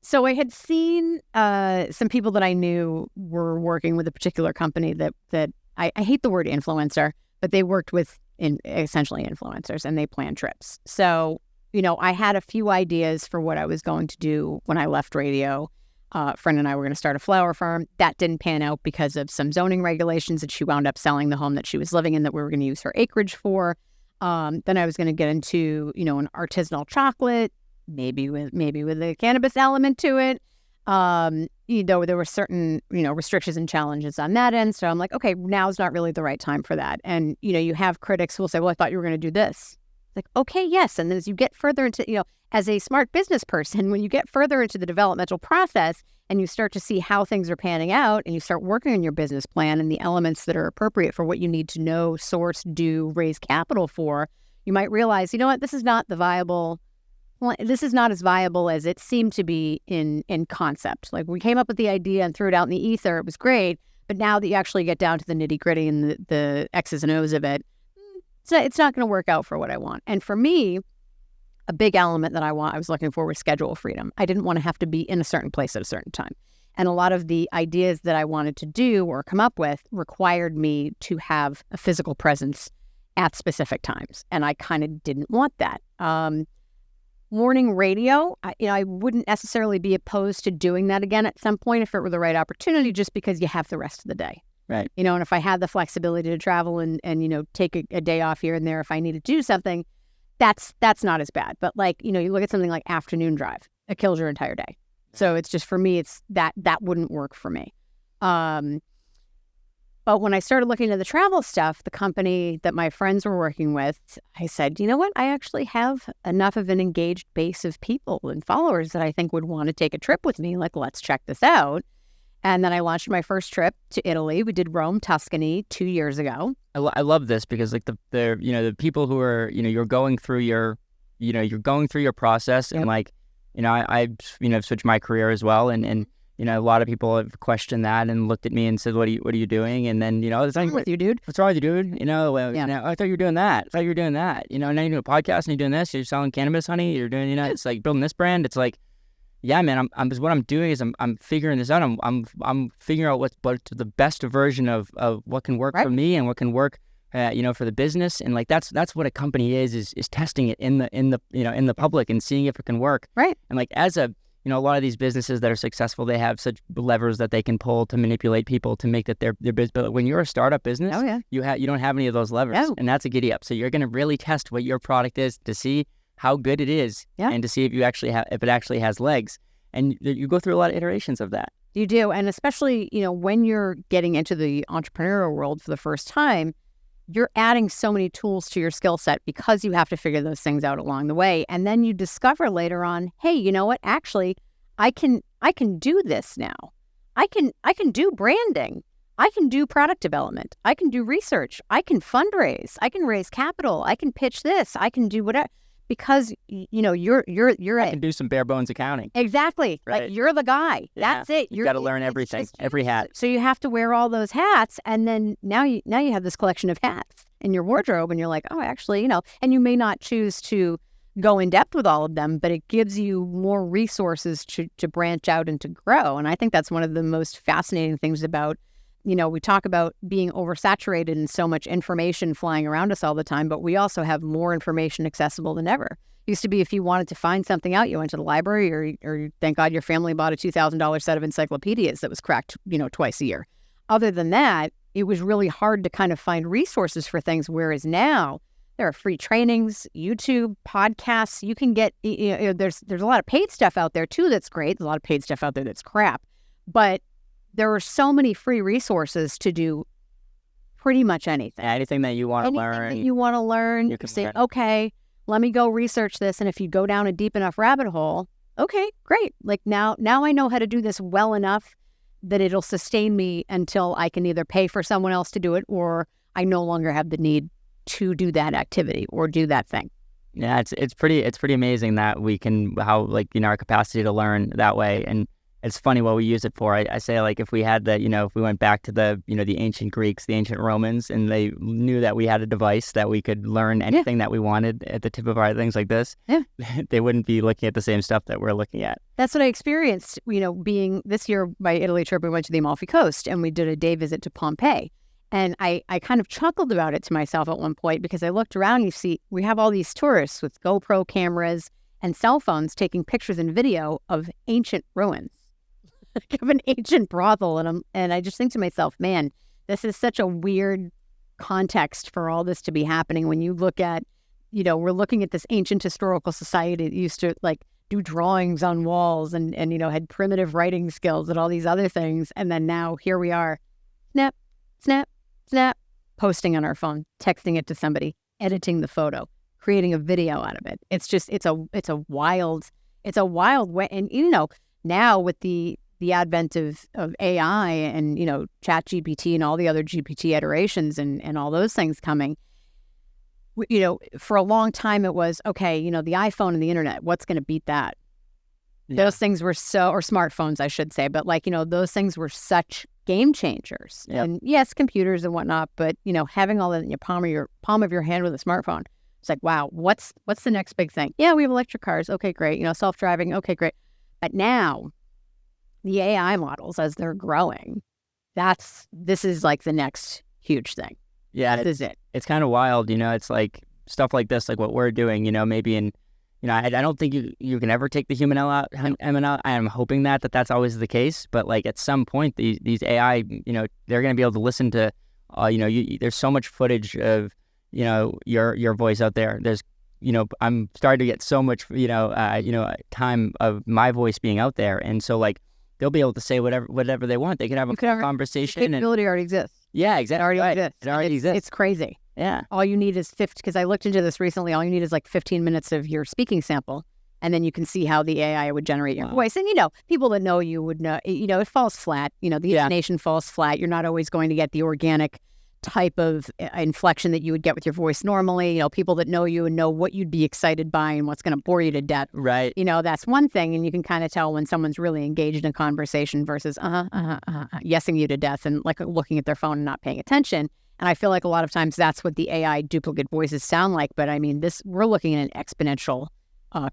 Speaker 2: So I had seen some people that I knew were working with a particular company that I hate the word influencer, but they worked with essentially influencers and they planned trips. So, I had a few ideas for what I was going to do when I left radio. A friend and I were going to start a flower farm. That didn't pan out because of some zoning regulations that she wound up selling the home that she was living in that we were going to use her acreage for. Then I was going to get into, an artisanal chocolate, maybe with a cannabis element to it. There were certain, restrictions and challenges on that end. So I'm like, okay, now's not really the right time for that. And, you have critics who will say, well, I thought you were going to do this. Like, okay, yes. And as you get further into, as a smart business person, when you get further into the developmental process and you start to see how things are panning out and you start working on your business plan and the elements that are appropriate for what you need to know, source, do, raise capital for, you might realize, you know what, this is not as viable as it seemed to be in concept. Like, we came up with the idea and threw it out in the ether. It was great. But now that you actually get down to the nitty gritty and the X's and O's of it, it's not going to work out for what I want. And for me, a big element that I was looking for was schedule freedom. I didn't want to have to be in a certain place at a certain time. And a lot of the ideas that I wanted to do or come up with required me to have a physical presence at specific times. And I kind of didn't want that. Morning radio, I wouldn't necessarily be opposed to doing that again at some point if it were the right opportunity, just because you have the rest of the day.
Speaker 1: Right.
Speaker 2: And if I had the flexibility to travel and take a day off here and there if I needed to do something, that's not as bad. But you look at something like afternoon drive, it kills your entire day. So it's just, for me, it's that wouldn't work for me. But when I started looking at the travel stuff, the company that my friends were working with, I said, you know what? I actually have enough of an engaged base of people and followers that I think would want to take a trip with me. Let's check this out. And then I launched my first trip to Italy. We did Rome, Tuscany 2 years ago.
Speaker 1: I love this because the people who are, you're going through your process,
Speaker 2: Yep.
Speaker 1: and I switched my career as well. And a lot of people have questioned that and looked at me and said, what are you doing? And then,
Speaker 2: What's wrong with you, dude?
Speaker 1: What's wrong with you, dude? I thought you were doing that. Now you're doing a podcast and you're doing this. You're selling cannabis, honey. You're doing, it's like building this brand. It's like, yeah, man, what I'm doing is I'm figuring this out. I'm figuring out what's the best version of what can work for me and what can work, for the business. And that's what a company is testing it in the public and seeing if it can work.
Speaker 2: Right.
Speaker 1: And as a a lot of these businesses that are successful, they have such levers that they can pull to manipulate people to make that their business. But when you're a startup business, you don't have any of those levers, and that's a giddy up. So you're going to really test what your product is to see how good it is, and to see if it actually has legs. And you go through a lot of iterations of that.
Speaker 2: You do, and especially when you're getting into the entrepreneurial world for the first time, you're adding so many tools to your skill set because you have to figure those things out along the way. And then you discover later on, hey, you know what? Actually, I can do this now. I can do branding. I can do product development. I can do research. I can fundraise. I can raise capital. I can pitch this. I can do whatever. Because you're
Speaker 1: I can do some bare bones accounting.
Speaker 2: Exactly.
Speaker 1: Right.
Speaker 2: You're the guy. That's it.
Speaker 1: You've got to learn everything, every hat.
Speaker 2: So you have to wear all those hats, and then now you have this collection of hats in your wardrobe, and you're like, oh, actually, and you may not choose to go in depth with all of them, but it gives you more resources to branch out and to grow. And I think that's one of the most fascinating things about, we talk about being oversaturated and so much information flying around us all the time, but we also have more information accessible than ever. It used to be if you wanted to find something out, you went to the library or thank God your family bought a $2,000 set of encyclopedias that was cracked, twice a year. Other than that, it was really hard to kind of find resources for things, whereas now there are free trainings, YouTube, podcasts. You can get, there's a lot of paid stuff out there too that's great. There's a lot of paid stuff out there that's crap. But there are so many free resources to do pretty much anything.
Speaker 1: Anything that you want to learn.
Speaker 2: Anything that you want to learn, you can say, okay, let me go research this. And if you go down a deep enough rabbit hole, okay, great. Now I know how to do this well enough that it'll sustain me until I can either pay for someone else to do it or I no longer have the need to do that activity or do that thing.
Speaker 1: Yeah, it's pretty amazing that we can, our capacity to learn that way. And it's funny what we use it for. I say, if we had if we went back to the ancient Greeks, the ancient Romans, and they knew that we had a device that we could learn anything that we wanted at the tip of our things like this, they wouldn't be looking at the same stuff that we're looking at.
Speaker 2: That's what I experienced, being this year, my Italy trip, we went to the Amalfi Coast and we did a day visit to Pompeii. And I kind of chuckled about it to myself at one point because I looked around, you see, we have all these tourists with GoPro cameras and cell phones taking pictures and video of ancient ruins. Of an ancient brothel, and I just think to myself, man, this is such a weird context for all this to be happening. When you look at, we're looking at this ancient historical society that used to do drawings on walls and had primitive writing skills and all these other things, and then now here we are, snap, snap, snap, posting on our phone, texting it to somebody, editing the photo, creating a video out of it. It's just it's a wild way, and now with the advent of AI and, Chat GPT and all the other GPT iterations and all those things coming, for a long time it was, okay, the iPhone and the internet, what's going to beat that?
Speaker 1: Yeah.
Speaker 2: Those things were or smartphones, I should say, but those things were such game changers.
Speaker 1: Yep.
Speaker 2: And yes, computers and whatnot, but having all that in your palm of your hand with a smartphone, it's like, wow, what's the next big thing? Yeah, we have electric cars. Okay, great. Self-driving. Okay, great. But now the AI models, as they're growing, this is like the next huge thing.
Speaker 1: Yeah,
Speaker 2: this is it.
Speaker 1: It's kind of wild, it's like stuff like this, like what we're doing, maybe in, I don't think you can ever take the human out. I am hoping that's always the case, but like at some point these AI, they're going to be able to listen to, there's so much footage of, your voice out there. There's, I'm starting to get so much, time of my voice being out there, and so like they'll be able to say whatever they want. They can have a conversation.
Speaker 2: The capability already exists.
Speaker 1: Yeah, exactly.
Speaker 2: It already exists.
Speaker 1: It already exists.
Speaker 2: It's crazy.
Speaker 1: Yeah.
Speaker 2: All you need is because I looked into this recently. All you need is like 15 minutes of your speaking sample, and then you can see how the AI would generate your voice. And people that know you would know. It falls flat. The intonation falls flat. You're not always going to get the organic type of inflection that you would get with your voice normally. People that know you and know what you'd be excited by and what's going to bore you to death.
Speaker 1: Right.
Speaker 2: That's one thing, and you can kind of tell when someone's really engaged in a conversation versus yesing you to death and like looking at their phone and not paying attention. And I feel like a lot of times that's what the AI duplicate voices sound like. But I mean, we're looking at an exponential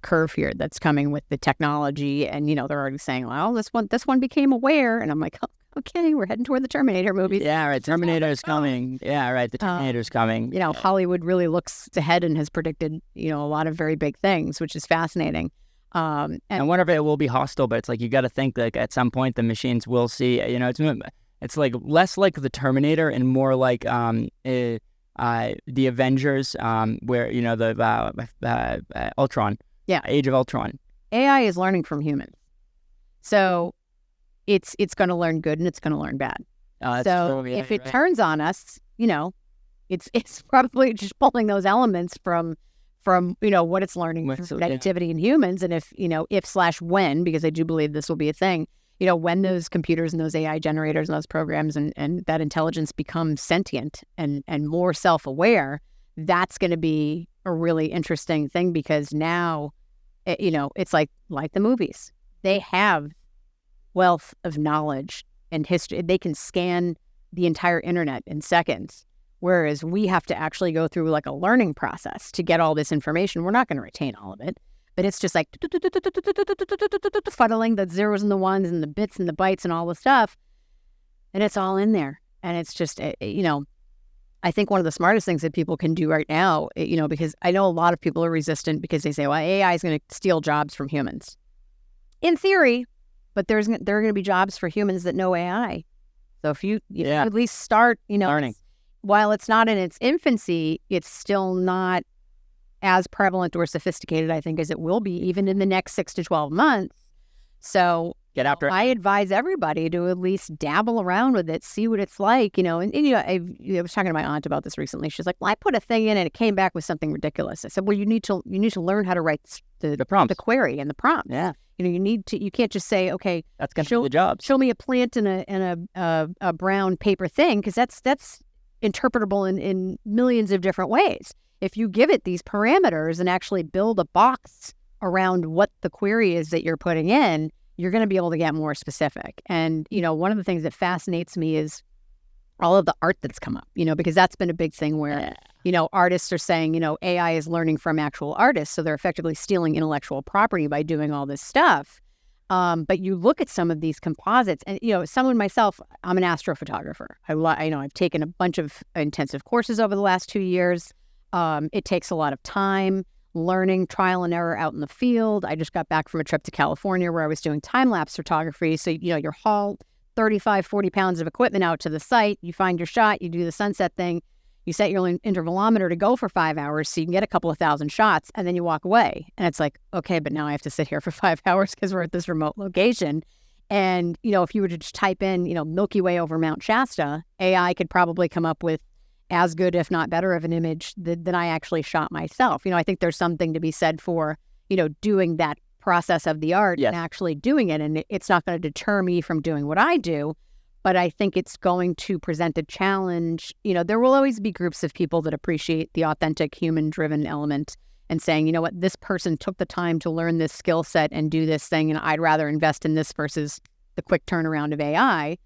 Speaker 2: curve here that's coming with the technology, and they're already saying, well, this one became aware, and I'm like, oh, okay, we're heading toward the Terminator movies.
Speaker 1: Yeah, right. Terminator's coming. Yeah, right. The Terminator's coming.
Speaker 2: Hollywood really looks ahead and has predicted, a lot of very big things, which is fascinating. And
Speaker 1: I wonder if it will be hostile, but it's like you got to think like at some point the machines will see. It's like less like the Terminator and more like the Avengers, where the Ultron.
Speaker 2: Yeah,
Speaker 1: Age of Ultron.
Speaker 2: AI is learning from humans, so it's going to learn good and it's going to learn bad. So
Speaker 1: true. Yeah,
Speaker 2: if it turns on us, it's probably just pulling those elements from what it's learning from activity in humans, and if/when, because I do believe this will be a thing. When those computers and those AI generators and those programs and that intelligence become sentient and more self-aware, that's going to be a really interesting thing, because now, it's like the movies. They have wealth of knowledge and history. They can scan the entire internet in seconds, whereas we have to actually go through like a learning process to get all this information. We're not going to retain all of it. But it's just like fuddling the zeros and the ones and the bits and the bytes and all the stuff. And it's all in there. And it's just, I think one of the smartest things that people can do right now, because I know a lot of people are resistant because they say, well, AI is going to steal jobs from humans. In theory, but there are going to be jobs for humans that know AI. So if you at least start,
Speaker 1: learning.
Speaker 2: While it's not in its infancy, it's still not as prevalent or sophisticated, I think, as it will be even in the next 6 to 12 months. So
Speaker 1: get after it.
Speaker 2: I advise everybody to at least dabble around with it, see what it's like, I was talking to my aunt about this recently. She's like, well, I put a thing in and it came back with something ridiculous. I said, well, you need to learn how to write the prompt, the query and the prompt.
Speaker 1: Yeah.
Speaker 2: You can't just say, okay,
Speaker 1: that's going to do the job.
Speaker 2: Show me a plant in a brown paper thing, because that's interpretable in millions of different ways. If you give it these parameters and actually build a box around what the query is that you're putting in, you're going to be able to get more specific. And, one of the things that fascinates me is all of the art that's come up, because that's been a big thing where, artists are saying, AI is learning from actual artists. So they're effectively stealing intellectual property by doing all this stuff. But you look at some of these composites and, someone myself, I'm an astrophotographer. I've taken a bunch of intensive courses over the last 2 years. It takes a lot of time, learning, trial and error out in the field. I just got back from a trip to California where I was doing time-lapse photography. So, you haul 35, 40 pounds of equipment out to the site. You find your shot. You do the sunset thing. You set your intervalometer to go for 5 hours so you can get a couple of thousand shots, and then you walk away. And it's like, okay, but now I have to sit here for 5 hours because we're at this remote location. And, if you were to just type in, Milky Way over Mount Shasta, AI could probably come up with as good, if not better, of an image than I actually shot myself. I think there's something to be said for, doing that process of the art and actually doing it. And it's not going to deter me from doing what I do, But I think it's going to present a challenge. There will always be groups of people that appreciate the authentic human-driven element and saying, you know what, this person took the time to learn this skill set and do this thing, and I'd rather invest in this versus the quick turnaround of AI.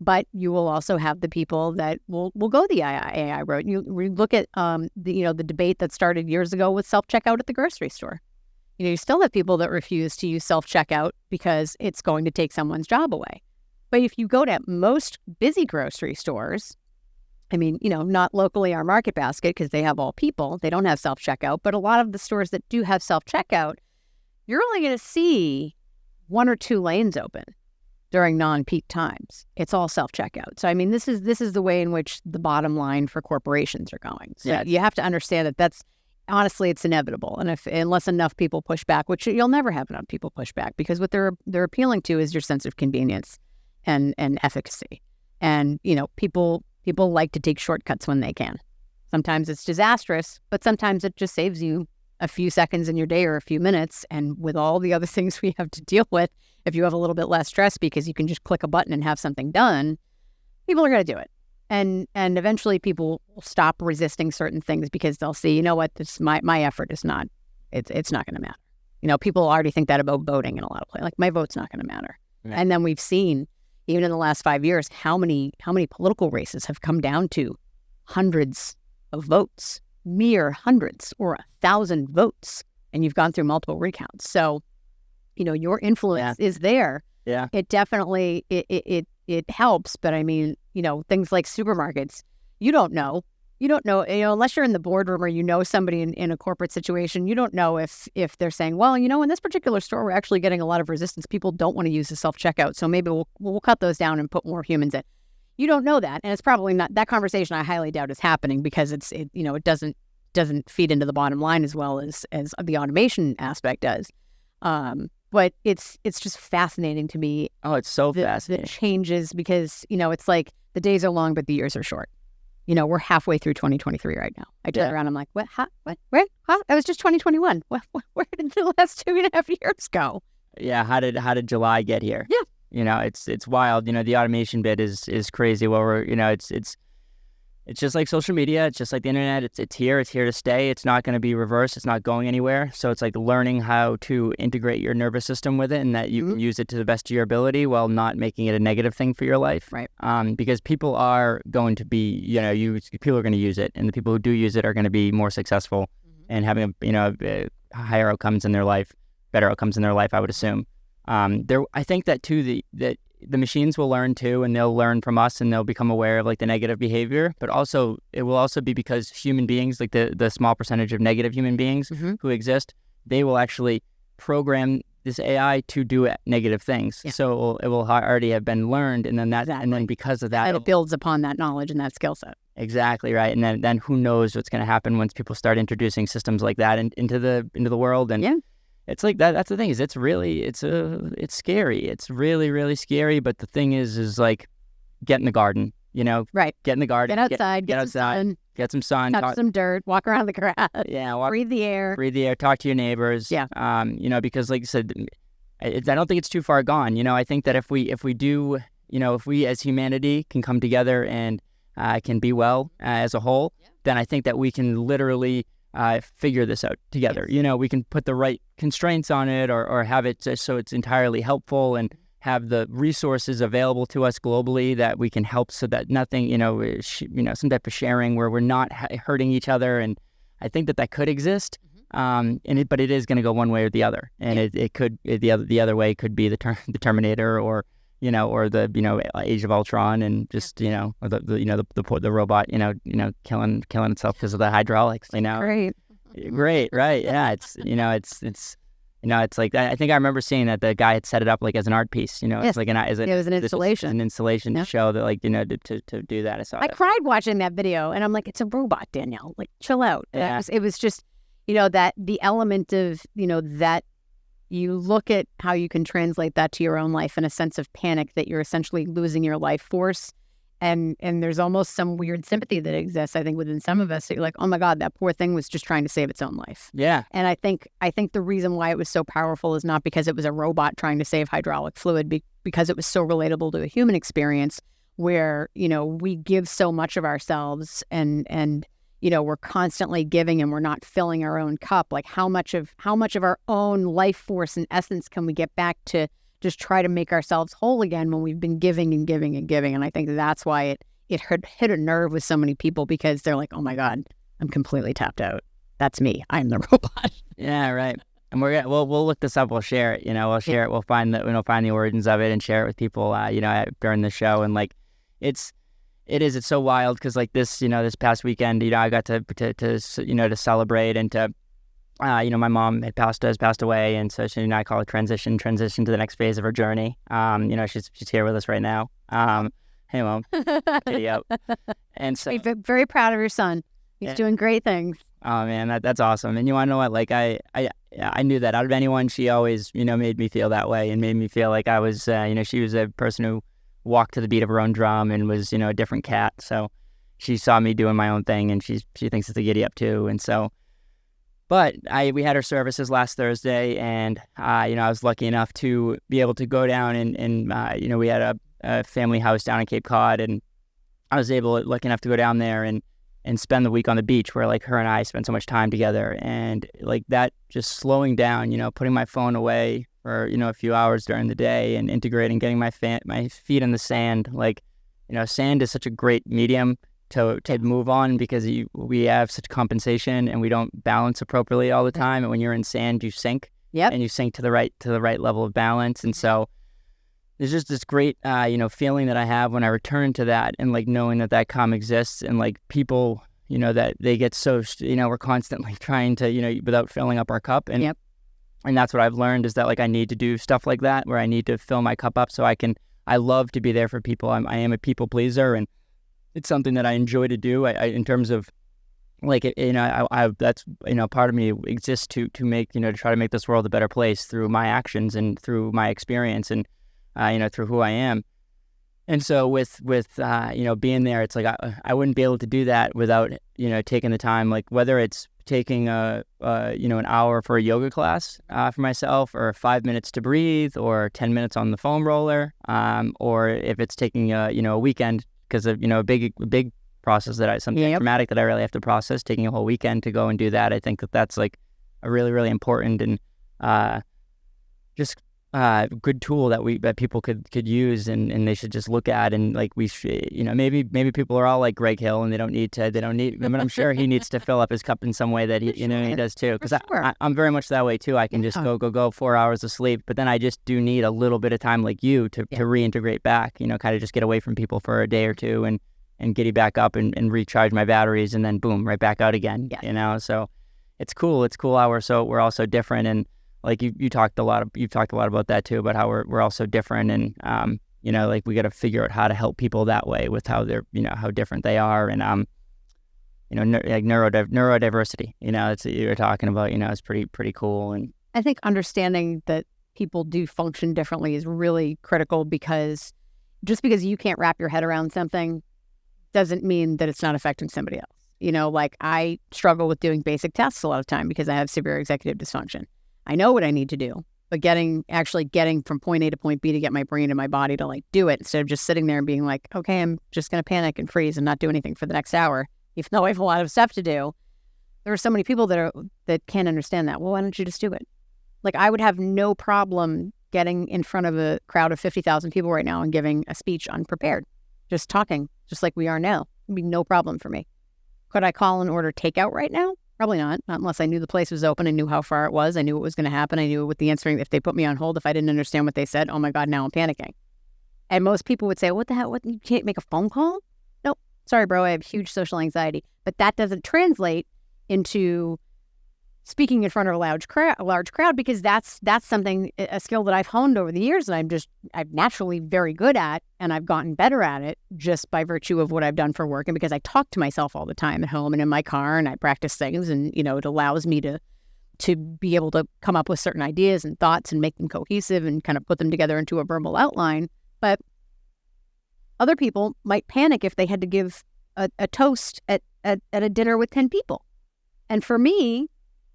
Speaker 2: But you will also have the people that will go the AI route. You look at the debate that started years ago with self-checkout at the grocery store. You still have people that refuse to use self-checkout because it's going to take someone's job away. But if you go to most busy grocery stores, not locally our Market Basket because they have all people, they don't have self-checkout, but a lot of the stores that do have self-checkout, you're only going to see 1 or 2 lanes open during non-peak times. It's all self-checkout. So, this is the way in which the bottom line for corporations are going. So you have to understand that honestly, it's inevitable. And unless enough people push back, which you'll never have enough people push back, because what they're appealing to is your sense of convenience and efficacy. And, people like to take shortcuts when they can. Sometimes it's disastrous, but sometimes it just saves you a few seconds in your day or a few minutes. And with all the other things we have to deal with, if you have a little bit less stress because you can just click a button and have something done, people are going to do it. And eventually people will stop resisting certain things because they'll see, you know what, my effort is not, it's not going to matter. People already think that about voting in a lot of places. Like, my vote's not going to matter. Yeah. And then we've seen, even in the last 5 years, how many political races have come down to hundreds of votes, mere hundreds or 1,000 votes, and you've gone through multiple recounts. So, your influence is there.
Speaker 1: Yeah,
Speaker 2: it definitely it helps. But things like supermarkets, you don't know, unless you're in the boardroom or somebody in a corporate situation, you don't know if they're saying, well, in this particular store, we're actually getting a lot of resistance. People don't want to use the self-checkout, so maybe we'll cut those down and put more humans in. You don't know that, and it's probably not that conversation. I highly doubt is happening because it doesn't feed into the bottom line as well as the automation aspect does. But it's just fascinating to me.
Speaker 1: Oh, it's so fascinating.
Speaker 2: The changes, because it's like the days are long, but the years are short. We're halfway through 2023 right now. I turn around, I'm like, what? What? Where? Huh? That was just 2021. Where did the last 2.5 years go?
Speaker 1: Yeah. How did July get here?
Speaker 2: Yeah.
Speaker 1: It's wild. The automation bit is crazy. Well, it's just like social media. It's just like the internet. It's here. It's here to stay. It's not going to be reversed. It's not going anywhere. So it's like learning how to integrate your nervous system with it, and that you can use it to the best of your ability while not making it a negative thing for your life.
Speaker 2: Right.
Speaker 1: Because people are going to be, people are going to use it, and the people who do use it are going to be more successful and having higher outcomes in their life, better outcomes in their life, I would assume. I think that too, the machines will learn too, and they'll learn from us, and they'll become aware of like the negative behavior. But also, it will also be because human beings, like the small percentage of negative human beings who exist, they will actually program this AI to do negative things. Yeah. So it will already have been learned, and then and then because of that,
Speaker 2: it builds upon that knowledge and that skill set.
Speaker 1: Exactly right. And then who knows what's going to happen once people start introducing systems like that into the world. And it's like that. That's the thing, is it's scary. It's really, really scary. But the thing is like, get in the garden,
Speaker 2: right.
Speaker 1: Get in the garden,
Speaker 2: get outside,
Speaker 1: get outside, get some sun,
Speaker 2: touch some dirt, walk around the grass.
Speaker 1: Yeah.
Speaker 2: Breathe the air,
Speaker 1: talk to your neighbors.
Speaker 2: Yeah.
Speaker 1: Because like you said, I don't think it's too far gone. I think that if we as humanity can come together and can be well as a whole, then I think that we can literally figure this out together.
Speaker 2: Yes.
Speaker 1: We can put the right constraints on it, or have it just so it's entirely helpful, and have the resources available to us globally that we can help, so that nothing, some type of sharing where we're not hurting each other. And I think that could exist. But it is going to go one way or the other, and it could the other way could be the Terminator, or the Age of Ultron, and just or the robot killing itself because of the hydraulics. Great, right? Yeah, it's like, I think I remember seeing that the guy had set it up like as an art piece. It's like it
Speaker 2: was an installation.
Speaker 1: To show that, like, to do that.
Speaker 2: I cried watching that video, and I'm like, it's a robot, Danielle. Like, chill out.
Speaker 1: Yeah.
Speaker 2: It was just that the element of that. You look at how you can translate that to your own life, in a sense of panic that you're essentially losing your life force. And there's almost some weird sympathy that exists, I think, within some of us. You're like, oh my God, that poor thing was just trying to save its own life.
Speaker 1: Yeah.
Speaker 2: And I think the reason why it was so powerful is not because it was a robot trying to save hydraulic fluid, because it was so relatable to a human experience, where, we give so much of ourselves and we're constantly giving and we're not filling our own cup. Like how much of our own life force and essence can we get back to just try to make ourselves whole again when we've been giving and giving and giving? And I think that's why it hit a nerve with so many people, because they're like, oh my God, I'm completely tapped out. That's me. I'm the robot.
Speaker 1: Yeah, right. And we'll look this up. We'll share it. We'll share it. We'll find the origins of it and share it with people. During the show. And like, it's so wild because like this past weekend, I got to celebrate and to, my mom has passed away, and so she, I call it transition to the next phase of her journey. She's here with us right now. Hey, Mom, kitty up. And so
Speaker 2: I'm very proud of your son. He's doing great things.
Speaker 1: Oh man, that's awesome. And you want to know what? Like I knew that out of anyone, she always made me feel that way and made me feel like I was she was a person who walked to the beat of her own drum and was a different cat. So she saw me doing my own thing, and she thinks it's a giddy up too. And so, but we had her services last Thursday, and I was lucky enough to be able to go down and we had a family house down in Cape Cod, and I was lucky enough to go down there and spend the week on the beach, where like her and I spent so much time together. And like that, just slowing down, putting my phone away for a few hours during the day and integrating, getting my feet in the sand. Like sand is such a great medium to move on, because we have such compensation and we don't balance appropriately all the time. And when you're in sand, you sink.
Speaker 2: Yep.
Speaker 1: And you sink to the right level of balance. And so there's just this great, feeling that I have when I return to that, and like knowing that calm exists, and like people, that they get so, we're constantly trying to, without filling up our cup. And
Speaker 2: Yep.
Speaker 1: And that's what I've learned, is that like I need to do stuff like that, where I need to fill my cup up so I love to be there for people. I am a people pleaser, and it's something that I enjoy to do. I in terms of like, I that's, part of me exists to make, to try to make this world a better place through my actions and through my experience and, through who I am. And so with being there, it's like I wouldn't be able to do that without, taking the time, like whether it's taking an hour for a yoga class for myself, or 5 minutes to breathe, or 10 minutes on the foam roller, or if it's taking a weekend because of, a big process that something traumatic that I really have to process, taking a whole weekend to go and do that. I think that's like a really, really important and just good tool that people could use, and they should just look at. And like we should, maybe people are all like Greg Hill, and they don't need. I mean, I'm sure he needs to fill up his cup in some way that he he does too. Because I'm very much that way too. I can just go 4 hours of sleep, but then I just do need a little bit of time, like you, to reintegrate back. Kind of just get away from people for a day or two and giddy back up and recharge my batteries, and then boom, right back out again.
Speaker 2: Yes.
Speaker 1: So it's cool. It's cool how we're all so different. And like you've talked a lot about that too, about how we're all so different, and like we got to figure out how to help people that way with how they're how different they are, and like neurodiversity. It's you're talking about. It's pretty cool. And
Speaker 2: I think understanding that people do function differently is really critical, because just because you can't wrap your head around something doesn't mean that it's not affecting somebody else. Like I struggle with doing basic tasks a lot of time because I have severe executive dysfunction. I know what I need to do, but getting from point A to point B to get my brain and my body to like do it, instead of just sitting there and being like, okay, I'm just going to panic and freeze and not do anything for the next hour, even though I have a lot of stuff to do. There are so many people that can't understand that. Well, why don't you just do it? Like I would have no problem getting in front of a crowd of 50,000 people right now and giving a speech unprepared, just talking, just like we are now. It'd be no problem for me. Could I call and order takeout right now? Probably not unless I knew the place was open. I knew how far it was. I knew what was going to happen. I knew what the answering, if they put me on hold, if I didn't understand what they said, oh my God, now I'm panicking. And most people would say, what the hell? What, you can't make a phone call? Nope. Sorry, bro. I have huge social anxiety. But that doesn't translate into speaking in front of a large crowd, because that's something, a skill that I've honed over the years, and I'm naturally very good at, and I've gotten better at it just by virtue of what I've done for work, and because I talk to myself all the time at home and in my car, and I practice things, and it allows me to be able to come up with certain ideas and thoughts and make them cohesive and kind of put them together into a verbal outline. But other people might panic if they had to give a toast at a dinner with 10 people. And for me,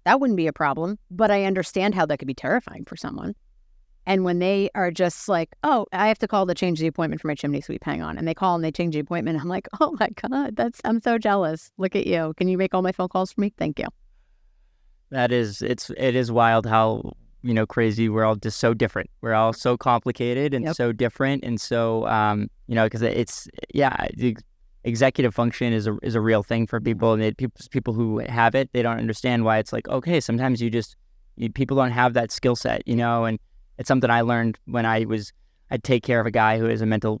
Speaker 2: that wouldn't be a problem, but I understand how that could be terrifying for someone. And when they are just like, oh, I have to call to change the appointment for my chimney sweep, hang on. And they call and they change the appointment. I'm like, oh my God, I'm so jealous. Look at you. Can you make all my phone calls for me? Thank you.
Speaker 1: It is wild how, crazy. We're all just so different. We're all so complicated and so different. And so, because the executive function is a real thing for people. And people who have it, they don't understand why it's like, okay, sometimes people don't have that skill set, and it's something I learned when I'd take care of a guy who has a mental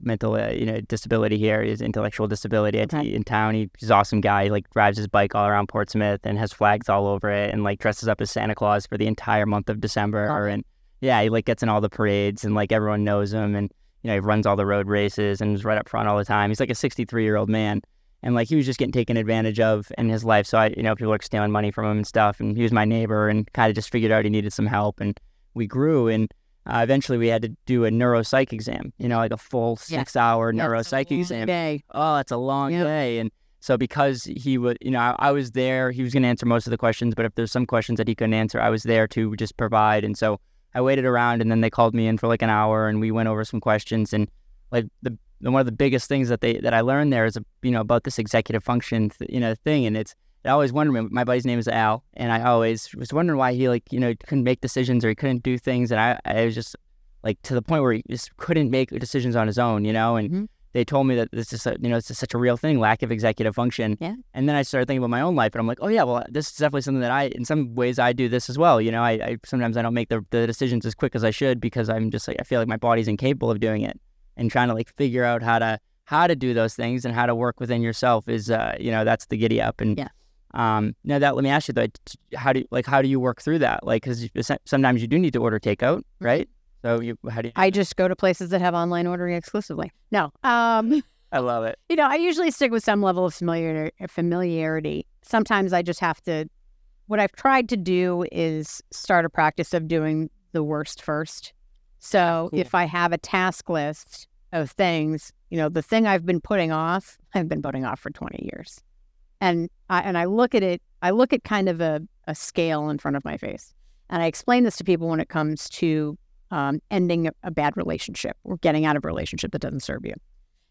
Speaker 1: disability here. He has intellectual disability in town. He's an awesome guy. He like drives his bike all around Portsmouth and has flags all over it and like dresses up as Santa Claus for the entire month of December. And he like gets in all the parades and like everyone knows him, and he runs all the road races and is right up front all the time. He's like a 63-year-old man. And like he was just getting taken advantage of in his life. So people were stealing money from him and stuff. And he was my neighbor and kind of just figured out he needed some help. And we grew, and eventually we had to do a neuropsych exam, like a full 6-hour neuropsych exam.
Speaker 2: Day.
Speaker 1: Oh, that's a long day. And so because he would, I was there, he was going to answer most of the questions, but if there's some questions that he couldn't answer, I was there to just provide. And so I waited around, and then they called me in for like an hour, and we went over some questions. And like one of the biggest things that I learned there is, about this executive function, thing. And I always wondered, my buddy's name is Al, and I always was wondering why he couldn't make decisions or he couldn't do things. And I was just like to the point where he just couldn't make decisions on his own, and they told me that this is, it's just such a real thing, lack of executive function. Yeah. And then I started thinking about my own life, and I'm like, oh yeah, well, this is definitely something that in some ways I do this as well. I sometimes I don't make the decisions as quick as I should because I'm just like, I feel like my body's incapable of doing it, and trying to like figure out how to do those things and how to work within yourself is, that's the giddy up. And now that, let me ask you though, how do you work through that? Like, because sometimes you do need to order takeout, right? So
Speaker 2: I just go to places that have online ordering exclusively. No.
Speaker 1: I love it.
Speaker 2: I usually stick with some level of familiarity. Sometimes I just have to, what I've tried to do is start a practice of doing the worst first. So if I have a task list of things, the thing I've been putting off for 20 years. And I look at it, I look at kind of a scale in front of my face. And I explain this to people when it comes to ending a bad relationship or getting out of a relationship that doesn't serve you.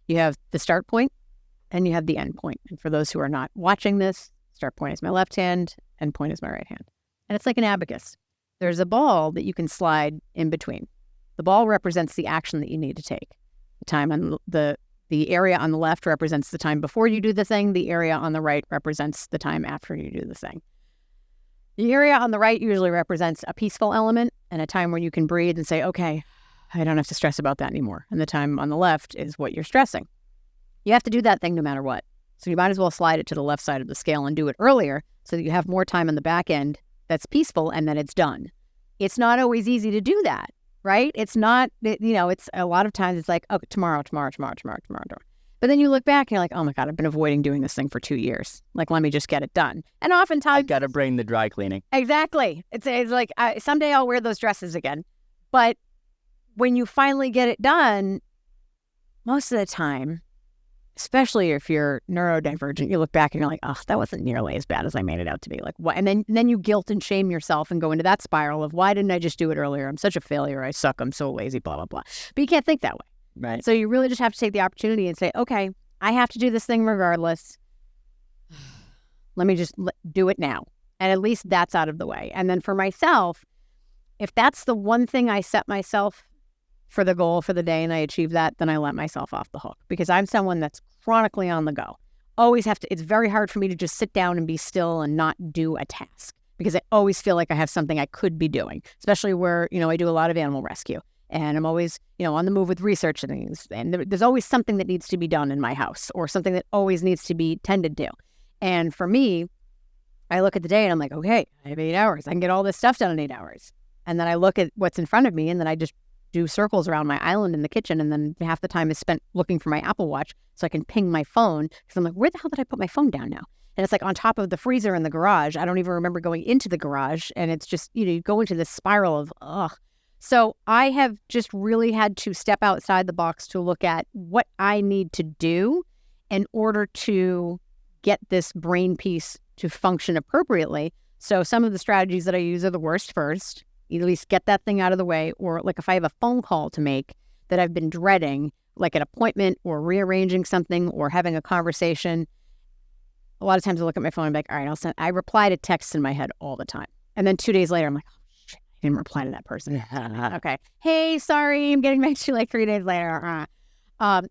Speaker 2: You have the start point and you have the end point. And for those who are not watching this, start point is my left hand, end point is my right hand. And it's like an abacus. There's a ball that you can slide in between. The ball represents the action that you need to take. The time on the area on the left represents the time before you do the thing. The area on the right represents the time after you do the thing. The area on the right usually represents a peaceful element and a time where you can breathe and say, okay, I don't have to stress about that anymore. And the time on the left is what you're stressing. You have to do that thing no matter what. So you might as well slide it to the left side of the scale and do it earlier so that you have more time on the back end that's peaceful and then it's done. It's not always easy to do that, right? It's not, it's a lot of times it's like, oh, tomorrow. But then you look back and you're like, oh my God, I've been avoiding doing this thing for 2 years. Like, let me just get it done. And oftentimes...
Speaker 1: I got to bring the dry cleaning.
Speaker 2: Exactly. It's like, someday I'll wear those dresses again. But when you finally get it done, most of the time, especially if you're neurodivergent, you look back and you're like, oh, that wasn't nearly as bad as I made it out to be. Like, what? And then you guilt and shame yourself and go into that spiral of, why didn't I just do it earlier? I'm such a failure. I suck. I'm so lazy, blah, blah, blah. But you can't think that way.
Speaker 1: Right.
Speaker 2: So you really just have to take the opportunity and say, okay, I have to do this thing regardless. Let me just do it now. And at least that's out of the way. And then for myself, if that's the one thing I set myself for the goal for the day and I achieve that, then I let myself off the hook, because I'm someone that's chronically on the go. Always have to, it's very hard for me to just sit down and be still and not do a task, because I always feel like I have something I could be doing, especially where, I do a lot of animal rescue. And I'm always, on the move with research and things. And there's always something that needs to be done in my house, or something that always needs to be tended to. And for me, I look at the day and I'm like, okay, I have 8 hours. I can get all this stuff done in 8 hours. And then I look at what's in front of me, and then I just do circles around my island in the kitchen. And then half the time is spent looking for my Apple Watch so I can ping my phone. Because I'm like, where the hell did I put my phone down now? And it's like on top of the freezer in the garage. I don't even remember going into the garage. And it's just, you go into this spiral of, ugh. So I have just really had to step outside the box to look at what I need to do in order to get this brain piece to function appropriately. So some of the strategies that I use are the worst first. You at least get that thing out of the way. Or like if I have a phone call to make that I've been dreading, like an appointment or rearranging something or having a conversation, a lot of times I look at my phone and be like, all right, I reply to texts in my head all the time. And then 2 days later, I'm like, oh, shit, I didn't reply to that person. Okay. Hey, sorry, I'm getting back to you like 3 days later.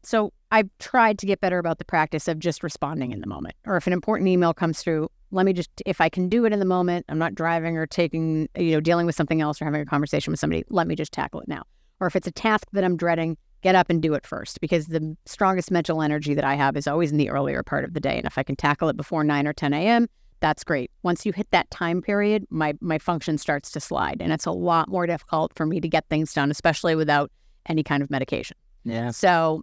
Speaker 2: So I've tried to get better about the practice of just responding in the moment. Or if an important email comes through, let me just, if I can do it in the moment, I'm not driving or taking, dealing with something else or having a conversation with somebody, let me just tackle it now. Or if it's a task that I'm dreading, get up and do it first, because the strongest mental energy that I have is always in the earlier part of the day. And if I can tackle it before 9 or 10 a.m., that's great. Once you hit that time period, my function starts to slide. And it's a lot more difficult for me to get things done, especially without any kind of medication.
Speaker 1: Yeah.
Speaker 2: So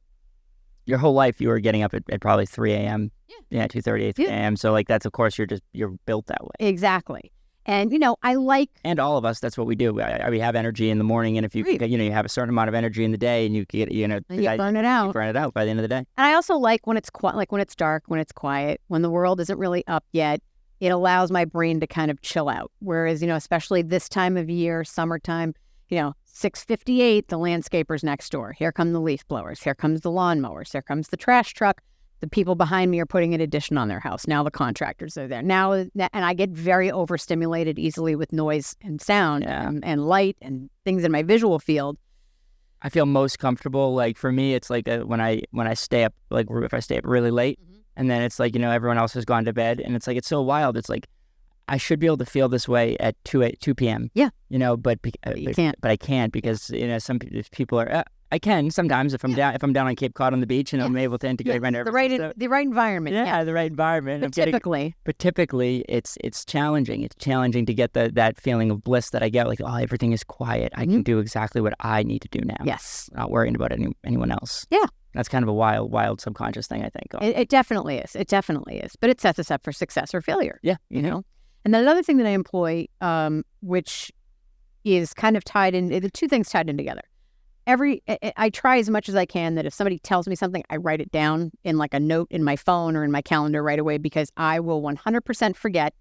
Speaker 1: your whole life you were getting up at probably 3 a.m. Yeah, 2:30 a.m. So like that's, of course, you're built that way.
Speaker 2: Exactly. And, I like...
Speaker 1: And all of us, that's what we do. We have energy in the morning, and if you, you have a certain amount of energy in the day, and you get,
Speaker 2: you burn it out.
Speaker 1: You burn it out by the end of the day.
Speaker 2: And I also like when it's when it's dark, when it's quiet, when the world isn't really up yet, it allows my brain to kind of chill out. Whereas, especially this time of year, summertime, 6:58, the landscaper's next door. Here come the leaf blowers. Here comes the lawnmowers. Here comes the trash truck. The people behind me are putting an addition on their house. Now the contractors are there. Now, and I get very overstimulated easily with noise and sound and light and things in my visual field.
Speaker 1: I feel most comfortable. Like for me, it's like when I stay up, like if I stay up really late, and then it's like everyone else has gone to bed, and it's like it's so wild. It's like I should be able to feel this way at 2 p.m.
Speaker 2: Yeah,
Speaker 1: but
Speaker 2: you can't.
Speaker 1: But I can't because some people are. I can sometimes if I'm down on Cape Cod on the beach and I'm able to integrate my nervous system.
Speaker 2: The right environment.
Speaker 1: Yeah, the right environment.
Speaker 2: But
Speaker 1: typically, it's challenging. It's challenging to get that feeling of bliss that I get. Like, everything is quiet. I can do exactly what I need to do now.
Speaker 2: Yes,
Speaker 1: not worrying about anyone else.
Speaker 2: Yeah,
Speaker 1: that's kind of a wild subconscious thing, I think.
Speaker 2: It definitely is. It definitely is. But it sets us up for success or failure.
Speaker 1: Yeah,
Speaker 2: And then another thing that I employ, which is kind of tied in, the two things tied in together. I try as much as I can that if somebody tells me something, I write it down in like a note in my phone or in my calendar right away, because I will 100% forget.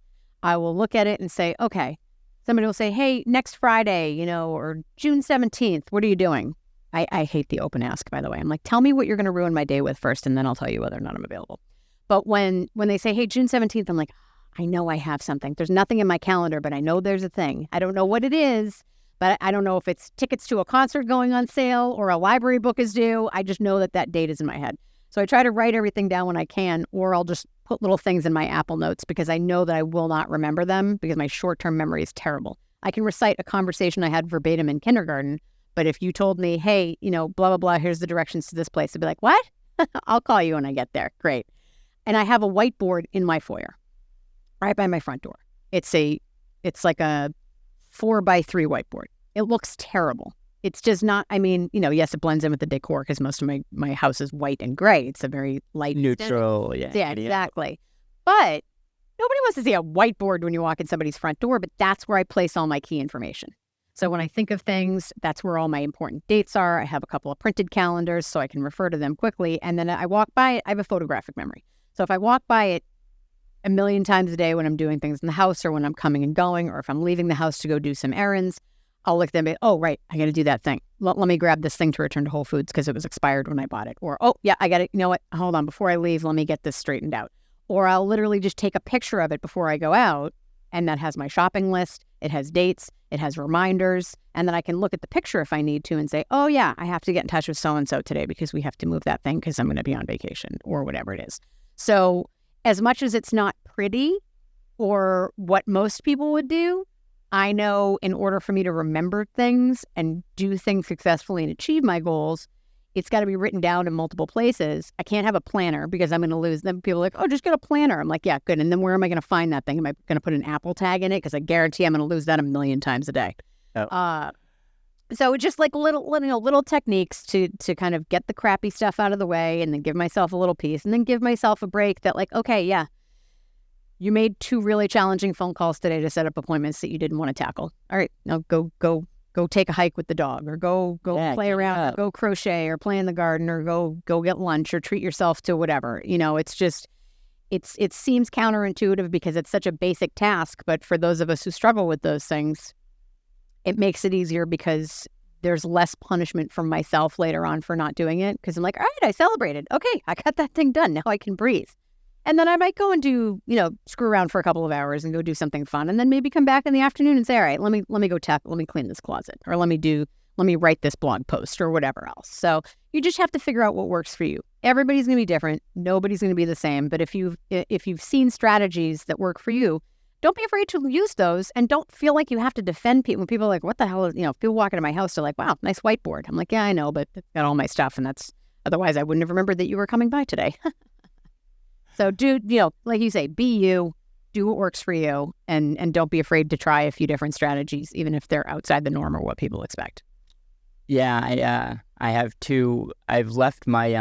Speaker 2: I will look at it and say, okay, somebody will say, hey, next Friday, or June 17th, what are you doing? I hate the open ask, by the way. I'm like, tell me what you're going to ruin my day with first, and then I'll tell you whether or not I'm available. But when they say, hey, June 17th, I'm like, I know I have something. There's nothing in my calendar, but I know there's a thing. I don't know what it is. But I don't know if it's tickets to a concert going on sale or a library book is due. I just know that date is in my head. So I try to write everything down when I can, or I'll just put little things in my Apple Notes because I know that I will not remember them because my short-term memory is terrible. I can recite a conversation I had verbatim in kindergarten, but if you told me, hey, blah, blah, blah, here's the directions to this place, I'd be like, what? I'll call you when I get there. Great. And I have a whiteboard in my foyer right by my front door. It's like a 4x3 whiteboard. It looks terrible. It's just not, yes, it blends in with the decor because most of my house is white and gray. It's a very light.
Speaker 1: Neutral,
Speaker 2: Yeah, exactly. But nobody wants to see a whiteboard when you walk in somebody's front door, but that's where I place all my key information. So when I think of things, that's where all my important dates are. I have a couple of printed calendars so I can refer to them quickly. And then I walk by it. I have a photographic memory. So if I walk by it a million times a day when I'm doing things in the house or when I'm coming and going, or if I'm leaving the house to go do some errands, I'll look at them and be, oh, right, I got to do that thing. Let me grab this thing to return to Whole Foods because it was expired when I bought it. Or, oh, yeah, I got it. You know what? Hold on. Before I leave, let me get this straightened out. Or I'll literally just take a picture of it before I go out, and that has my shopping list. It has dates. It has reminders. And then I can look at the picture if I need to and say, oh, yeah, I have to get in touch with so-and-so today because we have to move that thing because I'm going to be on vacation or whatever it is. So as much as it's not pretty or what most people would do, I know in order for me to remember things and do things successfully and achieve my goals, it's got to be written down in multiple places. I can't have a planner because I'm going to lose them. People are like, oh, just get a planner. I'm like, yeah, good. And then where am I going to find that thing? Am I going to put an Apple tag in it? Because I guarantee I'm going to lose that a million times a day.
Speaker 1: Oh.
Speaker 2: So it's just like little techniques to kind of get the crappy stuff out of the way and then give myself a little peace and then give myself a break that like, okay, yeah, you made 2 really challenging phone calls today to set up appointments that you didn't want to tackle. All right, now go take a hike with the dog, or go play around, or go crochet, or play in the garden, or go get lunch, or treat yourself to whatever. It's just it seems counterintuitive because it's such a basic task, but for those of us who struggle with those things, it makes it easier because there's less punishment from myself later on for not doing it. Because I'm like, all right, I celebrated. Okay, I got that thing done. Now I can breathe. And then I might go and do, screw around for a couple of hours and go do something fun. And then maybe come back in the afternoon and say, all right, let me go let me clean this closet, or let me write this blog post or whatever else. So you just have to figure out what works for you. Everybody's going to be different. Nobody's going to be the same. But if you've seen strategies that work for you, don't be afraid to use those, and don't feel like you have to defend people. When people are like, what the hell is, people walk into my house, they're like, wow, nice whiteboard. I'm like, yeah, I know, but it's got all my stuff, and otherwise I wouldn't have remembered that you were coming by today. So like you say, be you, do what works for you, and don't be afraid to try a few different strategies, even if they're outside the norm or what people expect.
Speaker 1: Yeah, I have two. I've left my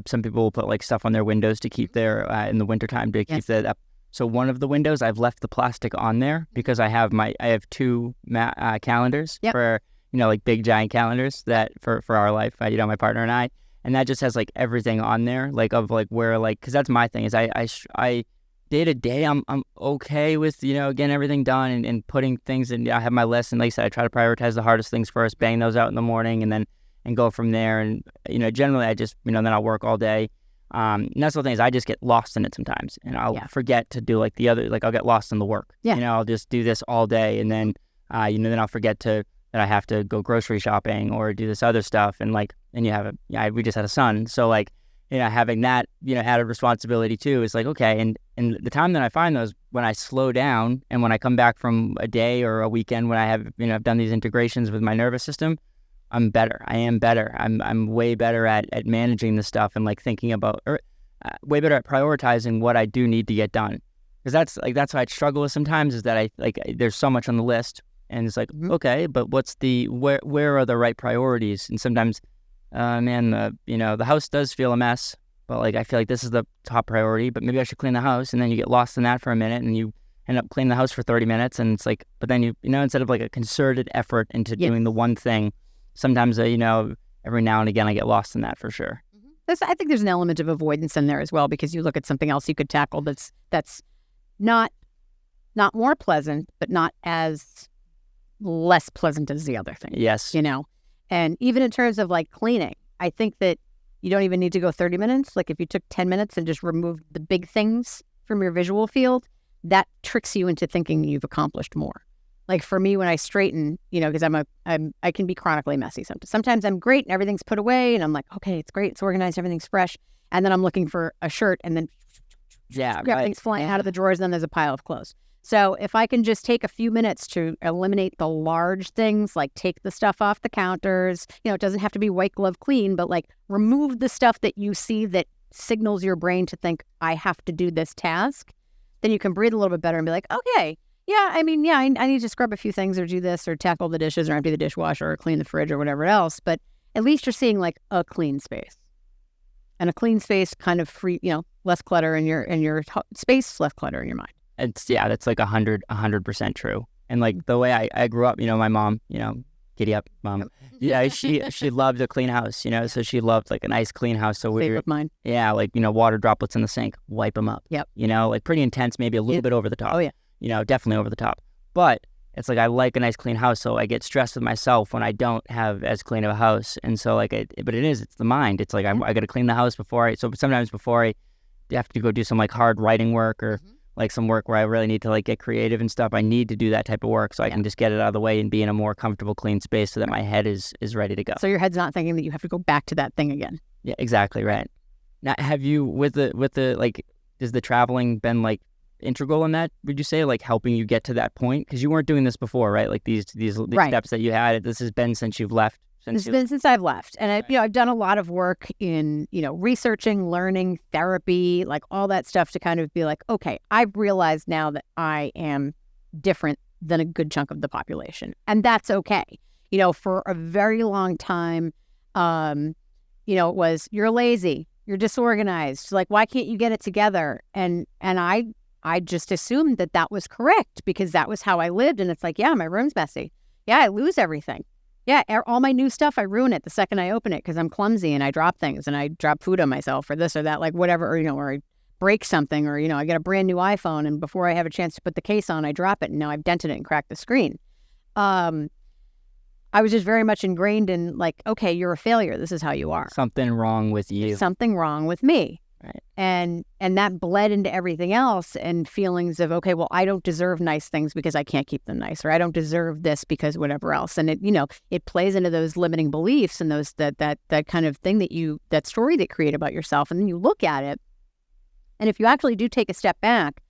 Speaker 1: some people will put like stuff on their windows to keep their in the wintertime to keep that up. So one of the windows, I've left the plastic on there because I have two calendars for like big giant calendars that for our life, my partner and I, and that just has like everything on there, like of like where like, because that's my thing is I day to day I'm okay with getting everything done and putting things in. I have my list, and like I said, I try to prioritize the hardest things first, bang those out in the morning, and go from there. And generally I just then I'll work all day. And that's the thing is I just get lost in it sometimes, and I'll forget to do like the other, like I'll get lost in the work. I'll just do this all day, and then then I'll forget that I have to go grocery shopping or do this other stuff, and we just had a son, so like having that added responsibility too is like, okay, and the time that I find those, when I slow down and when I come back from a day or a weekend when I have I've done these integrations with my nervous system, I'm better. I am better. I'm way better at managing the stuff and like thinking about, or way better at prioritizing what I do need to get done. Because that's what I struggle with sometimes, is that there's so much on the list, and it's like, okay, but what's where are the right priorities? And sometimes, the house does feel a mess, but like I feel like this is the top priority, but maybe I should clean the house, and then you get lost in that for a minute, and you end up cleaning the house for 30 minutes, and it's like, but then instead of like a concerted effort into doing the one thing. Sometimes, every now and again, I get lost in that for sure.
Speaker 2: I think there's an element of avoidance in there as well, because you look at something else you could tackle that's not more pleasant, but not as less pleasant as the other thing.
Speaker 1: Yes.
Speaker 2: And even in terms of like cleaning, I think that you don't even need to go 30 minutes. Like if you took 10 minutes and just removed the big things from your visual field, that tricks you into thinking you've accomplished more. Like for me, when I straighten, because I can be chronically messy sometimes. Sometimes I'm great and everything's put away, and I'm like, okay, it's great, it's organized, everything's fresh. And then I'm looking for a shirt, and then everything's flying out of the drawers, and then there's a pile of clothes. So if I can just take a few minutes to eliminate the large things, like take the stuff off the counters, it doesn't have to be white glove clean, but like remove the stuff that you see that signals your brain to think, I have to do this task, then you can breathe a little bit better and be like, okay, I need to scrub a few things or do this or tackle the dishes or empty the dishwasher or clean the fridge or whatever else. But at least you're seeing like a clean space. And a clean space kind of free, less clutter in your space, less clutter in your mind.
Speaker 1: That's like 100% true. And like the way I grew up, my mom, giddy up, mom. Yeah, she loved a clean house, so she loved like a nice clean house. So
Speaker 2: Same with mine.
Speaker 1: Yeah, like, water droplets in the sink, wipe them up.
Speaker 2: Yep.
Speaker 1: Like pretty intense, maybe a little bit over the top.
Speaker 2: Oh, yeah.
Speaker 1: Definitely over the top. But it's like I like a nice clean house, so I get stressed with myself when I don't have as clean of a house. And so like, it's the mind. It's like I got to clean the house so sometimes before I have to go do some like hard writing work or like some work where I really need to like get creative and stuff, I need to do that type of work so I can just get it out of the way and be in a more comfortable, clean space so that my head is ready to go.
Speaker 2: So your head's not thinking that you have to go back to that thing again.
Speaker 1: Yeah, exactly right. Now, have you with the like, has the traveling been like integral in that, would you say, like helping you get to that point? Because you weren't doing this before, right? Like these steps that you had, this has been since you've left.
Speaker 2: It's been since I've left. And I've done a lot of work in, researching, learning, therapy, like all that stuff to kind of be like, okay, I've realized now that I am different than a good chunk of the population. And that's okay. For a very long time, it was, you're lazy, you're disorganized. Like, why can't you get it together? And I just assumed that was correct because that was how I lived. And it's like, yeah, my room's messy. Yeah, I lose everything. Yeah, all my new stuff, I ruin it the second I open it because I'm clumsy and I drop things and I drop food on myself or this or that, like whatever, or I break something or, I get a brand new iPhone and before I have a chance to put the case on, I drop it and now I've dented it and cracked the screen. I was just very much ingrained in like, okay, you're a failure. This is how you are.
Speaker 1: Something wrong with you.
Speaker 2: Something wrong with me.
Speaker 1: Right.
Speaker 2: And that bled into everything else, and feelings of, okay, well, I don't deserve nice things because I can't keep them nice, or I don't deserve this because whatever else. And it, it plays into those limiting beliefs and those that kind of thing that story that you create about yourself. And then you look at it. And if you actually do take a step back,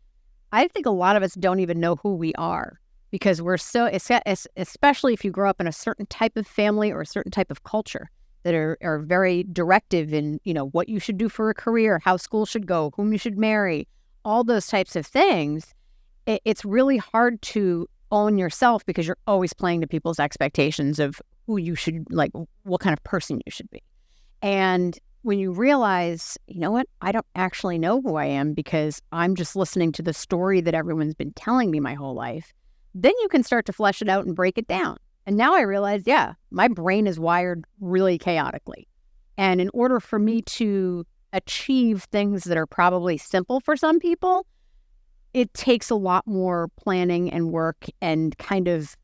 Speaker 2: I think a lot of us don't even know who we are, because we're so, especially if you grow up in a certain type of family or a certain type of culture that are very directive in, what you should do for a career, how school should go, whom you should marry, all those types of things. It's really hard to own yourself because you're always playing to people's expectations of who you should, like, what kind of person you should be. And when you realize, you know what, I don't actually know who I am because I'm just listening to the story that everyone's been telling me my whole life, then you can start to flesh it out and break it down. And now I realize, yeah, my brain is wired really chaotically. And in order for me to achieve things that are probably simple for some people, it takes a lot more planning and work and kind of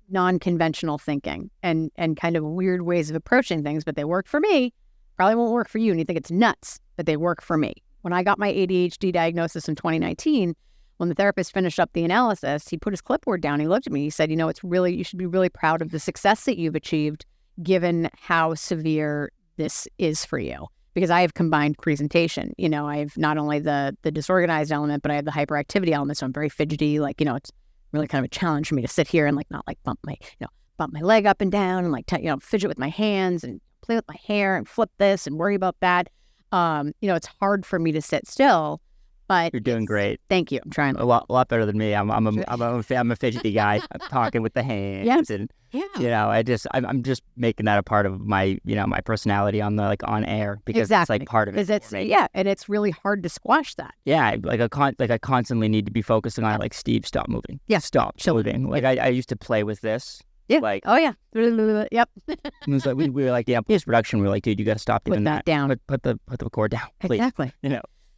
Speaker 2: non-conventional thinking and kind of weird ways of approaching things, but they work for me. Probably won't work for you, and you think it's nuts, but they work for me. When I got my ADHD diagnosis in 2019, when the therapist finished up the analysis, he put his clipboard down. He looked at me. He said, you should be really proud of the success that you've achieved given how severe this is for you. Because I have combined presentation. I have not only the disorganized element, but I have the hyperactivity element. So I'm very fidgety. Like, it's really kind of a challenge for me to sit here and not bump my leg up and down and fidget with my hands and play with my hair and flip this and worry about that. It's hard for me to sit still. But
Speaker 1: you're doing great.
Speaker 2: Thank you. I'm trying
Speaker 1: a lot better than me. I'm a fidgety guy. I'm talking with the hands.
Speaker 2: Yes.
Speaker 1: And I'm just making that a part of my my personality on on air, because it's like part of it. For me.
Speaker 2: Yeah, and it's really hard to squash that.
Speaker 1: Yeah, I constantly need to be focusing on it. Steve, stop moving.
Speaker 2: Yeah,
Speaker 1: stop moving. I used to play with this.
Speaker 2: Yeah. Oh yeah. Yep.
Speaker 1: It was like we were like, post production. We were like, dude, you got to stop doing that.
Speaker 2: Down.
Speaker 1: Put the record down, please.
Speaker 2: Exactly.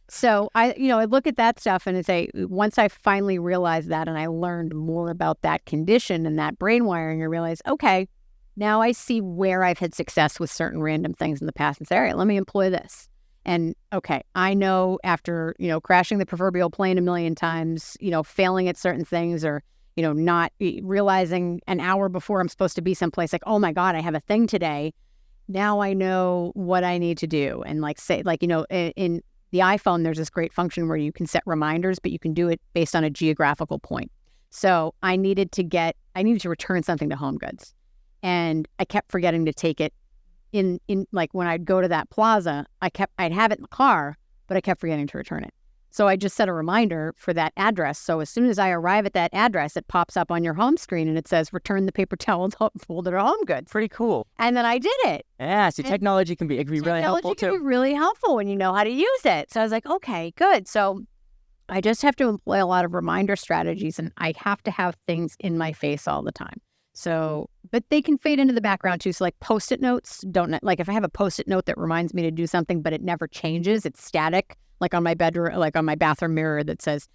Speaker 2: So I look at that stuff and say, once I finally realized that and I learned more about that condition and that brain wiring, I realized, okay, now I see where I've had success with certain random things in the past and say, all right, let me employ this. And okay, I know after, crashing the proverbial plane a million times, failing at certain things, or, not realizing an hour before I'm supposed to be someplace like, oh my God, I have a thing today. Now I know what I need to do. And in the iPhone, there's this great function where you can set reminders, but you can do it based on a geographical point. So I needed to return something to Home Goods. And I kept forgetting to take it in when I'd go to that plaza, I'd have it in the car, but I kept forgetting to return it. So I just set a reminder for that address. So as soon as I arrive at that address, it pops up on your home screen and it says, return the paper towels folder to Home Goods.
Speaker 1: Pretty cool.
Speaker 2: And then I did it.
Speaker 1: Yeah, so technology can be really helpful too.
Speaker 2: Technology can be really helpful when you know how to use it. So I was like, okay, good. So I just have to employ a lot of reminder strategies, and I have to have things in my face all the time. So, but they can fade into the background too. So like Post-it notes if I have a Post-it note that reminds me to do something, but it never changes, it's static, like on my bedroom, like on my bathroom mirror that says,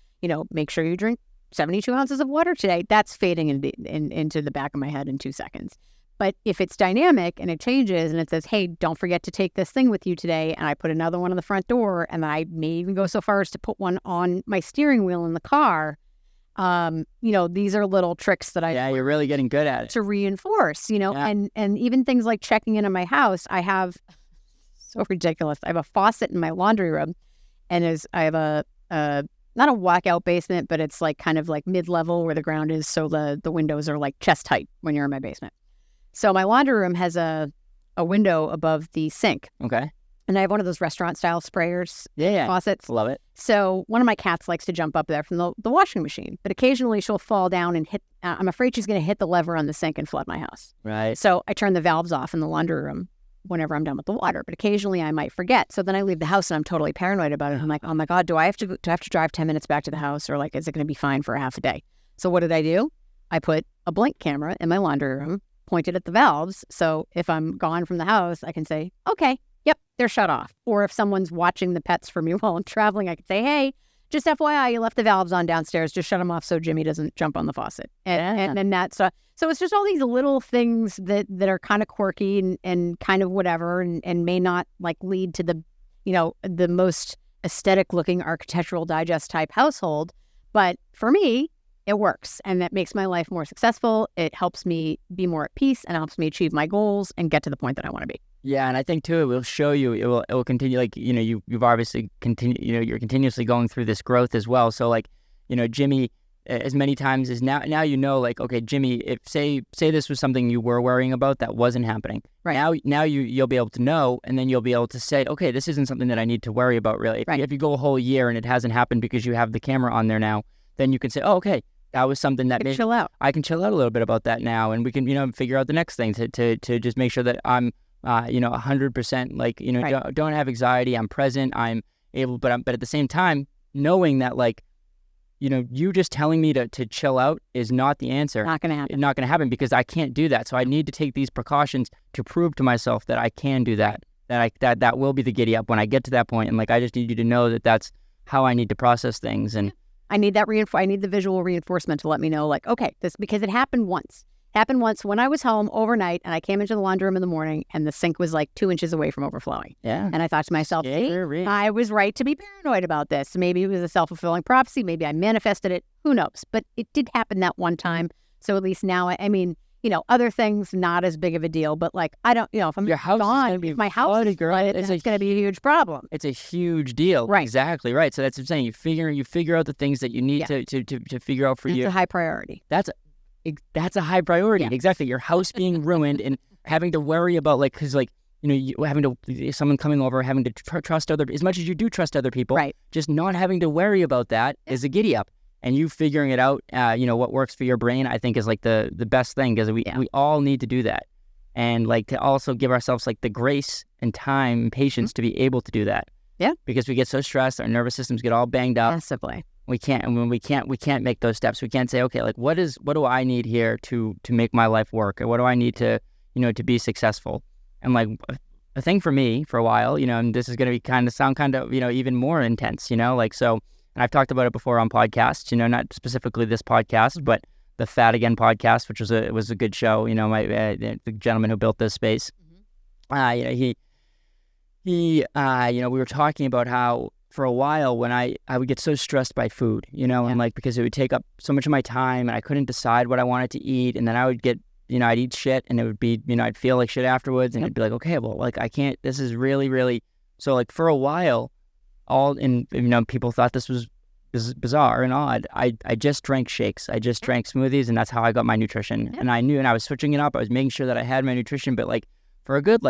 Speaker 2: make sure you drink 72 ounces of water today. That's fading into the back of my head in 2 seconds. But if it's dynamic and it changes and it says, hey, don't forget to take this thing with you today, and I put another one on the front door, and I may even go so far as to put one on my steering wheel in the car, these are little tricks that
Speaker 1: you're really getting good at it
Speaker 2: to reinforce, and even things like checking in my house. I have so ridiculous. I have a faucet in my laundry room, and I have a not a walkout basement, but it's like kind of like mid-level where the ground is. So the windows are like chest height when you're in my basement. So my laundry room has a window above the sink.
Speaker 1: Okay.
Speaker 2: And I have one of those restaurant-style sprayers,
Speaker 1: yeah,
Speaker 2: faucets.
Speaker 1: Love it.
Speaker 2: So one of my cats likes to jump up there from the washing machine, but occasionally she'll fall down and hit. I'm afraid she's going to hit the lever on the sink and flood my house.
Speaker 1: Right.
Speaker 2: So I turn the valves off in the laundry room whenever I'm done with the water, but occasionally I might forget. So then I leave the house and I'm totally paranoid about it. I'm like, oh my God, do I have to drive 10 minutes back to the house, or is it going to be fine for a half a day? So what did I do? I put a blink camera in my laundry room, pointed at the valves. So if I'm gone from the house, I can say, okay, yep, they're shut off. Or if someone's watching the pets for me while I'm traveling, I can say, hey, just FYI, you left the valves on downstairs. Just shut them off so Jimmy doesn't jump on the faucet. And then that's so it's just all these little things that are kind of quirky and kind of whatever and may not like lead to the, the most aesthetic looking Architectural Digest type household. But for me, it works. And that makes my life more successful. It helps me be more at peace and helps me achieve my goals and get to the point that I want to be.
Speaker 1: Yeah, and I think too, it will show you. It will continue. Like you've obviously continued. You're continuously going through this growth as well. So like, Jimmy, as many times as now, like, okay, Jimmy, if say this was something you were worrying about that wasn't happening. Right. Now you'll be able to know, and then you'll be able to say, okay, this isn't something that I need to worry about really. If you go a whole year and it hasn't happened because you have the camera on there now, then you can say, oh, okay, that was something that
Speaker 2: I
Speaker 1: can chill out a little bit about that now, and we can figure out the next thing to just make sure that I'm 100% like don't have anxiety. I'm present. I'm able, but at the same time knowing that like you just telling me to chill out is not the answer.
Speaker 2: Not gonna happen.
Speaker 1: It's not gonna happen because I can't do that. So I need to take these precautions to prove to myself that I can do that. That will be the giddy up when I get to that point. And like I just need you to know that that's how I need to process things. And
Speaker 2: I need that I need the visual reinforcement to let me know like, okay, this because it happened once. Happened once when I was home overnight and I came into the laundry room in the morning and the sink was like 2 inches away from overflowing.
Speaker 1: Yeah.
Speaker 2: And I thought to myself, I was right to be paranoid about this. Maybe it was a self-fulfilling prophecy. Maybe I manifested it. Who knows? But it did happen that one time. So at least now, I mean, other things, not as big of a deal. But like, I don't, if I'm gone, if my house is flooded, it's going to be a huge problem.
Speaker 1: It's a huge deal.
Speaker 2: Right.
Speaker 1: Exactly right. So that's what I'm saying. You figure out the things that you need to figure out for you.
Speaker 2: It's a high priority.
Speaker 1: That's a high priority.
Speaker 2: Yeah.
Speaker 1: Exactly. Your house being ruined and having to worry about because you having to someone coming over, having to trust as much as you do trust other people.
Speaker 2: Right.
Speaker 1: Just not having to worry about that is a giddy up. And you figuring it out, what works for your brain, I think is like the best thing because we all need to do that. And like to also give ourselves like the grace and time and patience to be able to do that.
Speaker 2: Yeah.
Speaker 1: Because we get so stressed, our nervous systems get all banged up.
Speaker 2: Massively.
Speaker 1: We can't make those steps. We can't say, okay, like what do I need here to make my life work? Or what do I need to be successful? And like a thing for me for a while, and this is going to sound even more intense, like, so, and I've talked about it before on podcasts, not specifically this podcast, but the Fat Again podcast, which was a good show, the gentleman who built this space, we were talking about how for a while when I would get so stressed by food, and like because it would take up so much of my time and I couldn't decide what I wanted to eat, and then I would get, I'd eat shit and it would be, I'd feel like shit afterwards, and it'd be like, okay, well, like I can't, this is really, really, so like for a while, people thought this was bizarre and odd. I just drank shakes. I just drank smoothies, and that's how I got my nutrition. And I knew, and I was switching it up. I was making sure that I had my nutrition, but like for a good,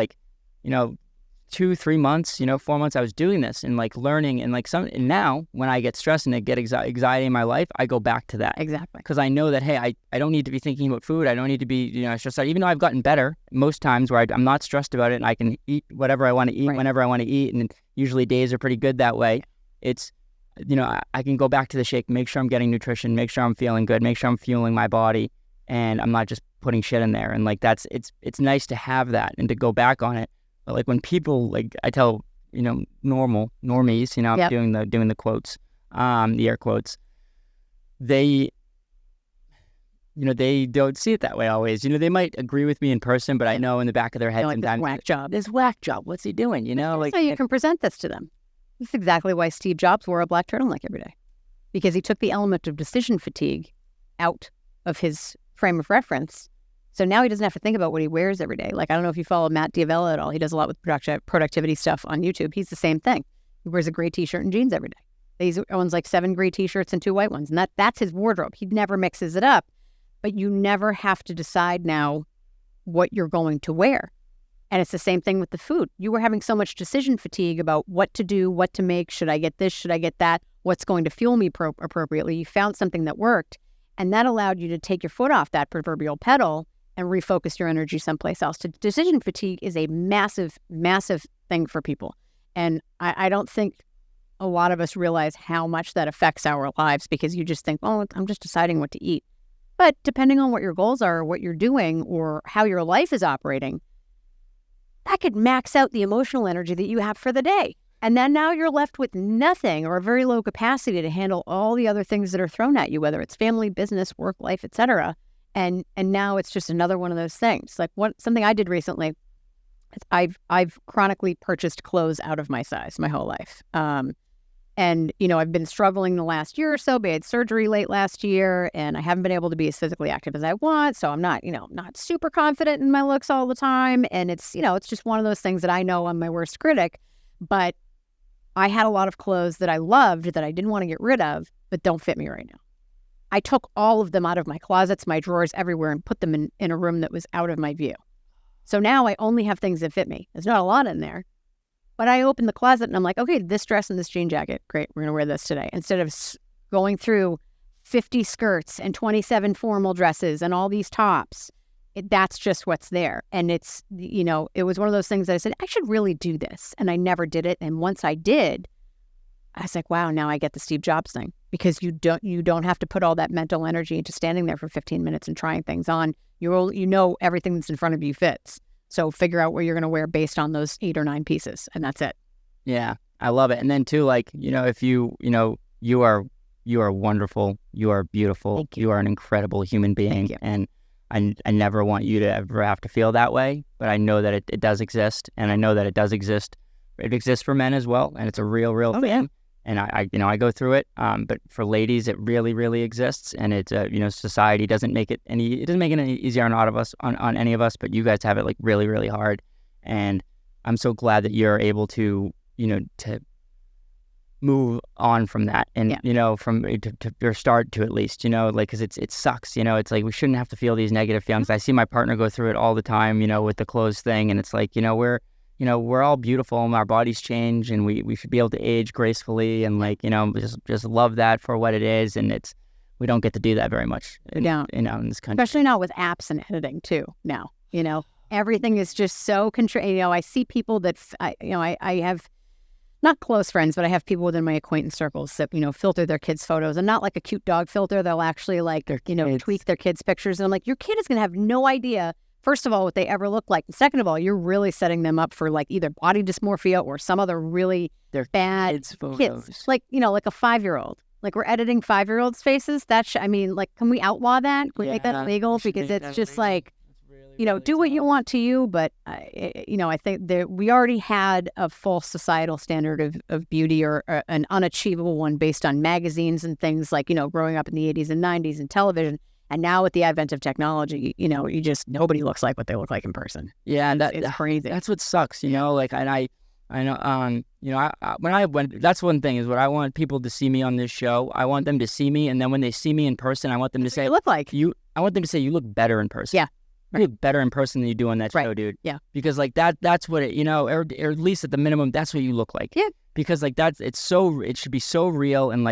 Speaker 1: 2-3 months, 4 months, I was doing this and like learning and like and now when I get stressed and I get anxiety in my life, I go back to that.
Speaker 2: Exactly.
Speaker 1: Because I know that, hey, I don't need to be thinking about food. I don't need to be, stressed out, even though I've gotten better most times where I'm not stressed about it and I can eat whatever I want to eat whenever I want to eat. And usually days are pretty good that way. It's, I can go back to the shake, make sure I'm getting nutrition, make sure I'm feeling good, make sure I'm fueling my body, and I'm not just putting shit in there. And like, it's nice to have that and to go back on it. But like when people, like I tell, normies, I'm doing the quotes, the air quotes, they don't see it that way always. They might agree with me in person, but I know in the back of their head sometimes, this whack job, what's he doing?
Speaker 2: Like, so you can present this to them. That's exactly why Steve Jobs wore a black turtleneck every day, because he took the element of decision fatigue out of his frame of reference. So now he doesn't have to think about what he wears every day. Like, I don't know if you follow Matt Diavella at all. He does a lot with productivity stuff on YouTube. He's the same thing. He wears a gray t-shirt and jeans every day. He owns like 7 gray t-shirts and 2 white ones. And that's his wardrobe. He never mixes it up. But you never have to decide now what you're going to wear. And it's the same thing with the food. You were having so much decision fatigue about what to do, what to make. Should I get this? Should I get that? What's going to fuel me appropriately? You found something that worked. And that allowed you to take your foot off that proverbial pedal and refocus your energy someplace else. Decision fatigue is a massive, massive thing for people. And I don't think a lot of us realize how much that affects our lives, because you just think, oh, I'm just deciding what to eat. But depending on what your goals are, or what you're doing, or how your life is operating, that could max out the emotional energy that you have for the day. And then now you're left with nothing or a very low capacity to handle all the other things that are thrown at you, whether it's family, business, work, life, etc. And now it's just another one of those things. Like something I did recently, I've chronically purchased clothes out of my size my whole life. And, I've been struggling the last year or so. I had surgery late last year, and I haven't been able to be as physically active as I want. So I'm not, not super confident in my looks all the time. And it's just one of those things that I know I'm my worst critic. But I had a lot of clothes that I loved that I didn't want to get rid of, but don't fit me right now. I took all of them out of my closets, my drawers, everywhere, and put them in a room that was out of my view. So now I only have things that fit me. There's not a lot in there. But I open the closet and I'm like, okay, this dress and this jean jacket, great, we're going to wear this today. Instead of going through 50 skirts and 27 formal dresses and all these tops, that's just what's there. And it's, it was one of those things that I said, I should really do this. And I never did it. And once I did, I was like, wow, now I get the Steve Jobs thing, because you don't have to put all that mental energy into standing there for 15 minutes and trying things on. Everything that's in front of you fits. So figure out what you're going to wear based on those 8 or 9 pieces, and that's it.
Speaker 1: Yeah, I love it. And then too, if you are wonderful, you are beautiful, you are an incredible human being, and I never want you to ever have to feel that way. But I know that it does exist, and I know that it does exist. It exists for men as well, and it's a real thing. Yeah. And I go through it. But for ladies, it really, really exists. And it's society doesn't make it any easier on any of us. But you guys have it like really, really hard. And I'm so glad that you're able to to move on from that, and from to your start to, at least because it sucks. It's like we shouldn't have to feel these negative feelings. I see my partner go through it all the time. With the clothes thing, and it's like we're all beautiful and our bodies change, and we should be able to age gracefully, and just love that for what it is. And we don't get to do that very much in this country.
Speaker 2: Especially now with apps and editing too. Now, everything is just so I see people that, I have not close friends, but I have people within my acquaintance circles that, filter their kids' photos, and not like a cute dog filter. They'll actually tweak their kids' pictures. And I'm like, your kid is going to have no idea, first of all, what they ever look like. And second of all, you're really setting them up for either body dysmorphia or some other really bad kids. Like a 5-year-old. Like, we're editing 5-year-olds' faces. Can we outlaw that? Can we make that illegal? Because it's just do what you want to you. But, I think that we already had a false societal standard of beauty, or an unachievable one based on magazines and things growing up in the 80s and 90s and television. And now with the advent of technology, nobody looks like what they look like in person.
Speaker 1: Yeah, and
Speaker 2: it's crazy.
Speaker 1: That's what sucks, and I know, that's one thing is what I want people to see me on this show. I want them to see me, and then when they see me in person, I want them to say,
Speaker 2: "Look like
Speaker 1: you." I want them to say, "You look better in person."
Speaker 2: Yeah,
Speaker 1: you look better in person than you do on that show, dude.
Speaker 2: Yeah,
Speaker 1: because that's what it, or at least at the minimum, that's what you look like.
Speaker 2: Yeah, because
Speaker 1: it should be so real, and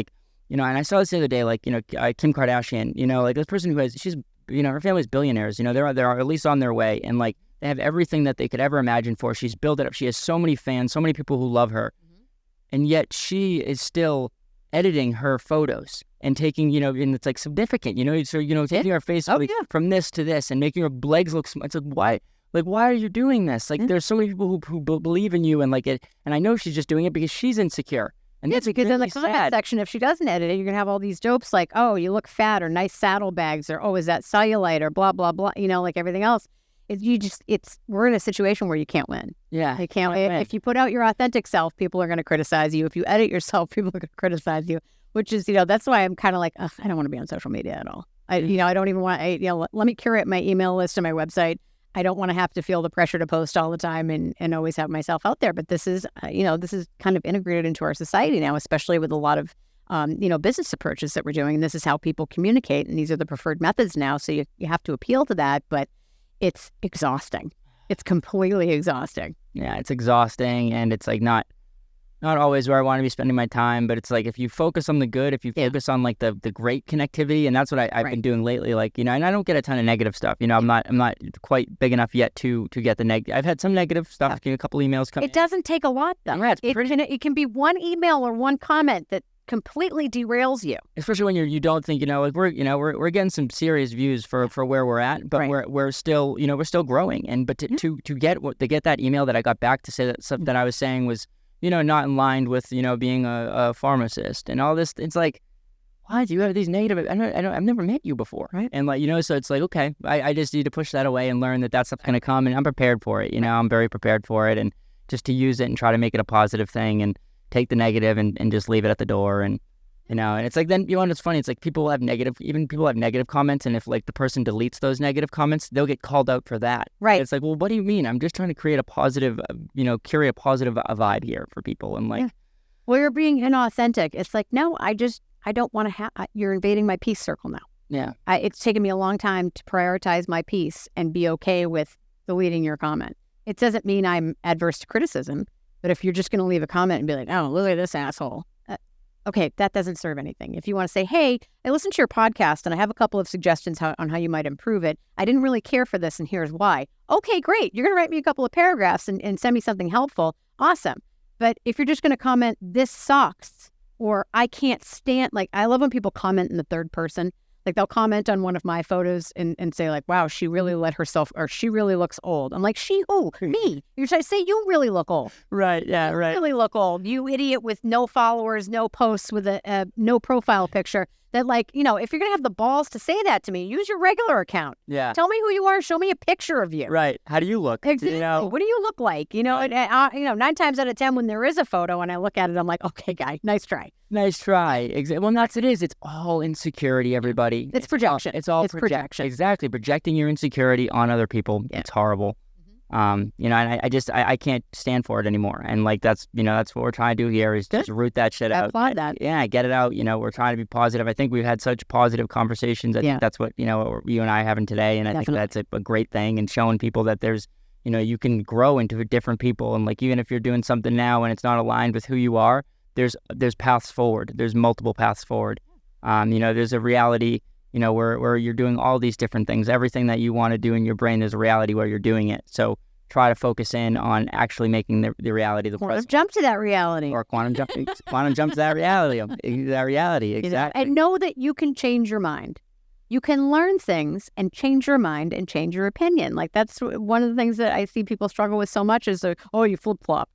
Speaker 1: and I saw this the other day, Kim Kardashian, this person she's her family's billionaires, they're at least on their way, and they have everything that they could ever imagine for. She's built it up. She has so many fans, so many people who love her. Mm-hmm. And yet she is still editing her photos and taking, and it's significant, taking her face from this to this and making her legs look small. It's why are you doing this? There's so many people who believe in you, and and I know she's just doing it because she's insecure. And that's
Speaker 2: because
Speaker 1: really
Speaker 2: in the comment section, if she doesn't edit it, you're going to have all these dopes oh, you look fat, or nice saddlebags, or, oh, is that cellulite, or blah, blah, blah, everything else. We're in a situation where you can't win.
Speaker 1: Yeah.
Speaker 2: You can't win. If you put out your authentic self, people are going to criticize you. If you edit yourself, people are going to criticize you, which is, that's why I'm kind of I don't want to be on social media at all. I don't even want, let me curate my email list and my website. I don't want to have to feel the pressure to post all the time and always have myself out there. But this is, this is kind of integrated into our society now, especially with a lot of, business approaches that we're doing. And this is how people communicate. And these are the preferred methods now. So you have to appeal to that. But it's exhausting. It's completely exhausting.
Speaker 1: Yeah, it's exhausting, and it's not always where I want to be spending my time. But it's if you focus on the good, if you focus on the great connectivity, and that's what I've been doing lately. And I don't get a ton of negative stuff. I'm not quite big enough yet to get the negative. I've had some negative stuff. A couple emails come.
Speaker 2: It doesn't take a lot though.
Speaker 1: Yeah,
Speaker 2: it can be one email or one comment that completely derails you,
Speaker 1: especially when you don't think we're getting some serious views for where we're at, but we're still we're still growing, and to get that email that I got back to say that stuff that I was saying was not in line with, being a pharmacist and all this. It's like, why do you have these negative? I've never met you before.
Speaker 2: Right.
Speaker 1: And like, so it's like, okay, I just need to push that away and learn that that's going to come, and I'm prepared for it. I'm very prepared for it, and just to use it and try to make it a positive thing and take the negative and just leave it at the door. And, and it's like, then, it's funny. It's like people have negative comments. And if like the person deletes those negative comments, they'll get called out for that.
Speaker 2: Right.
Speaker 1: It's like, well, what do you mean? I'm just trying to create a positive, carry a positive vibe here for people. And like,
Speaker 2: well, you're being inauthentic. It's like, no, I don't want to have, you're invading my peace circle now.
Speaker 1: Yeah.
Speaker 2: It's taken me a long time to prioritize my peace and be okay with deleting your comment. It doesn't mean I'm adverse to criticism, but if you're just going to leave a comment and be like, oh, look at this asshole. Okay, that doesn't serve anything. If you want to say, hey, I listened to your podcast and I have a couple of suggestions on how you might improve it. I didn't really care for this and here's why. Okay, great. You're going to write me a couple of paragraphs and send me something helpful. Awesome. But if you're just going to comment, this sucks, or I can't stand, like, I love when people comment in the third person. Like, they'll comment on one of my photos and say, like, wow, she really let herself, or she really looks old. I'm like, she who? Me. You're trying to say you really look old.
Speaker 1: Right, yeah, right.
Speaker 2: You really look old. You idiot with no followers, no posts, with a no profile picture. That, like, if you're going to have the balls to say that to me, use your regular account.
Speaker 1: Yeah.
Speaker 2: Tell me who you are. Show me a picture of you.
Speaker 1: Right. How do you look?
Speaker 2: Exactly. What do you look like? And 9 times out of 10 when there is a photo and I look at it, I'm like, okay, guy, nice try.
Speaker 1: Nice try. Well, that's it is. It's all insecurity, everybody.
Speaker 2: It's projection.
Speaker 1: It's all projection. Exactly. Projecting your insecurity on other people. Yeah. It's horrible. And I can't stand for it anymore. And like, that's what we're trying to do here is just root that shit out.
Speaker 2: Applaud that.
Speaker 1: Yeah, get it out. We're trying to be positive. I think we've had such positive conversations. I think that's what, what you and I are having today. And I think that's a great thing, and showing people that there's, you can grow into different people. And like, even if you're doing something now and it's not aligned with who you are, there's paths forward. There's multiple paths forward. There's a reality, where you're doing all these different things. Everything that you want to do in your brain, there's a reality where you're doing it. So try to focus in on actually making the reality the present.
Speaker 2: Jump to that reality.
Speaker 1: Or quantum jump to that reality. That reality, exactly.
Speaker 2: And know that you can change your mind. You can learn things and change your mind and change your opinion. Like, that's one of the things that I see people struggle with so much is, oh, you flip-flopped.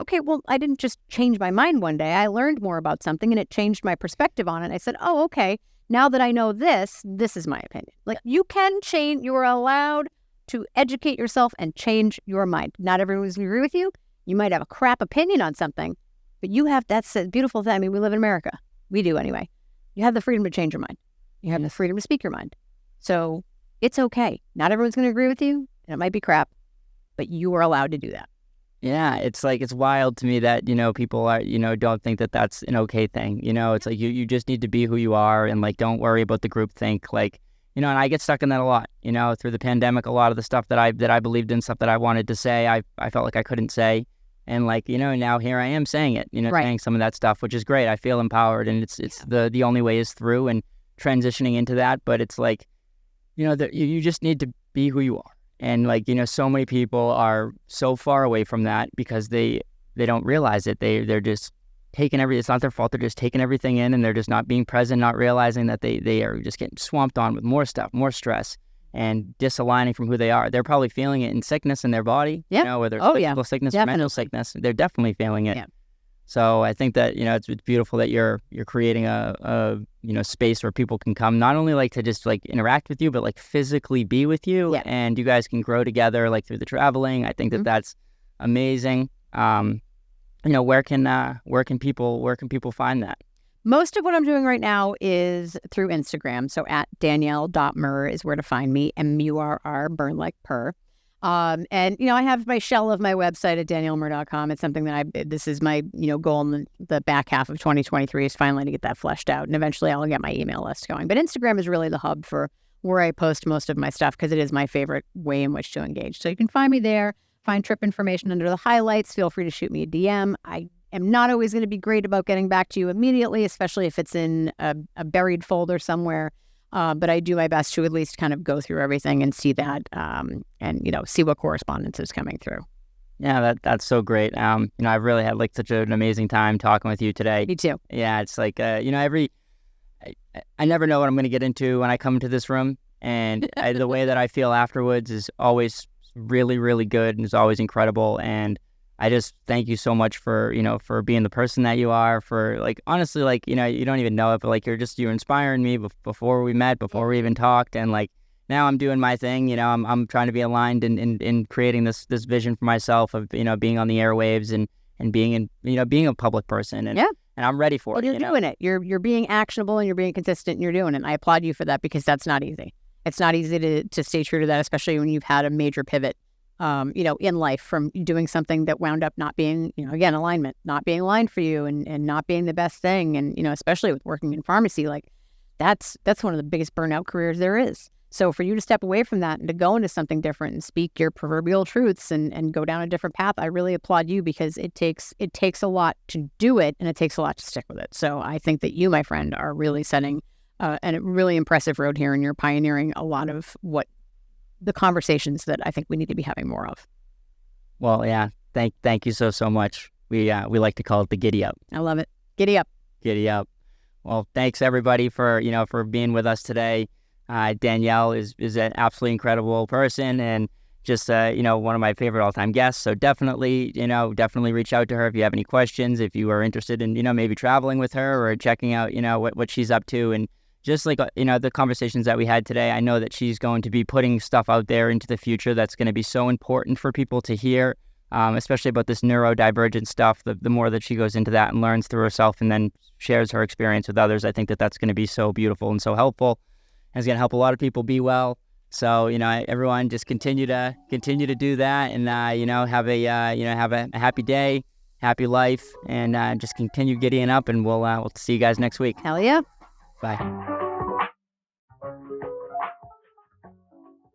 Speaker 2: Okay, well, I didn't just change my mind one day. I learned more about something and it changed my perspective on it. I said, oh, okay, now that I know this is my opinion. Like, you can change, you are allowed to educate yourself and change your mind. Not everyone's going to agree with you. You might have a crap opinion on something, but that's a beautiful thing. I mean, we live in America. We do anyway. You have the freedom to change your mind. You have the freedom to speak your mind. So it's okay. Not everyone's going to agree with you, and it might be crap, but you are allowed to do that.
Speaker 1: Yeah, it's like, it's wild to me that, people are, don't think that that's an okay thing. It's like you just need to be who you are, and like, don't worry about the group think. Like, and I get stuck in that a lot, through the pandemic. A lot of the stuff that I believed in, stuff that I wanted to say, I felt like I couldn't say. And like, now here I am saying it,
Speaker 2: right.
Speaker 1: Saying some of that stuff, which is great. I feel empowered, and it's the only way is through and transitioning into that. But it's like, you just need to be who you are. And like, so many people are so far away from that because they don't realize it. They're just taking it's not their fault. They're just taking everything in, and they're just not being present, not realizing that they are just getting swamped on with more stuff, more stress, and disaligning from who they are. They're probably feeling it in sickness in their body, whether it's physical sickness or mental sickness. They're definitely feeling it. Yeah. So I think that, it's beautiful that you're creating a space where people can come, not only like to just like interact with you, but like physically be with you, and you guys can grow together like through the traveling. I think that that's amazing. Where can people find that?
Speaker 2: Most of what I'm doing right now is through Instagram. So at Danielle.Murr is where to find me. M-U-R-R, burn like purr. And I have my shell of my website at DanielleMurr.com. It's something that this is my, goal in the back half of 2023 is finally to get that fleshed out. And eventually I'll get my email list going. But Instagram is really the hub for where I post most of my stuff, because it is my favorite way in which to engage. So you can find me there, find trip information under the highlights. Feel free to shoot me a DM. I am not always going to be great about getting back to you immediately, especially if it's in a buried folder somewhere. But I do my best to at least kind of go through everything and see that, and see what correspondence is coming through.
Speaker 1: Yeah, that's so great. I've really had like such an amazing time talking with you today.
Speaker 2: Me too.
Speaker 1: Yeah, it's like I never know what I'm going to get into when I come into this room, and the way that I feel afterwards is always really, really good, and is always incredible. And I just thank you so much for, for being the person that you are, for like, honestly, like, you don't even know it, but like, you're inspiring me before we met, before we even talked. And like, now I'm doing my thing, I'm trying to be aligned in creating this vision for myself of, being on the airwaves and being being a public person. And I'm ready for it.
Speaker 2: You're doing it. You're being actionable and you're being consistent and you're doing it. And I applaud you for that because that's not easy. It's not easy to stay true to that, especially when you've had a major pivot, in life from doing something that wound up not being, again, alignment, not being aligned for you and not being the best thing. And, especially with working in pharmacy, like that's one of the biggest burnout careers there is. So for you to step away from that and to go into something different and speak your proverbial truths and go down a different path, I really applaud you because it takes a lot to do it and it takes a lot to stick with it. So I think that you, my friend, are really setting a really impressive road here, and you're pioneering a lot of what the conversations that I think we need to be having more of.
Speaker 1: Well, yeah. Thank you so much. We like to call it the giddy up.
Speaker 2: I love it. Giddy up.
Speaker 1: Giddy up. Well, thanks everybody for being with us today. Danielle is an absolutely incredible person and just one of my favorite all-time guests. So definitely reach out to her if you have any questions, if you are interested in maybe traveling with her or checking out what she's up to. And just like the conversations that we had today, I know that she's going to be putting stuff out there into the future that's going to be so important for people to hear, especially about this neurodivergent stuff. The more that she goes into that and learns through herself and then shares her experience with others, I think that that's going to be so beautiful and so helpful. And it's going to help a lot of people be well. So, everyone just continue to do that and, have a happy day, happy life, and just continue giddying up, and we'll see you guys next week.
Speaker 2: Hell yeah.
Speaker 1: Bye.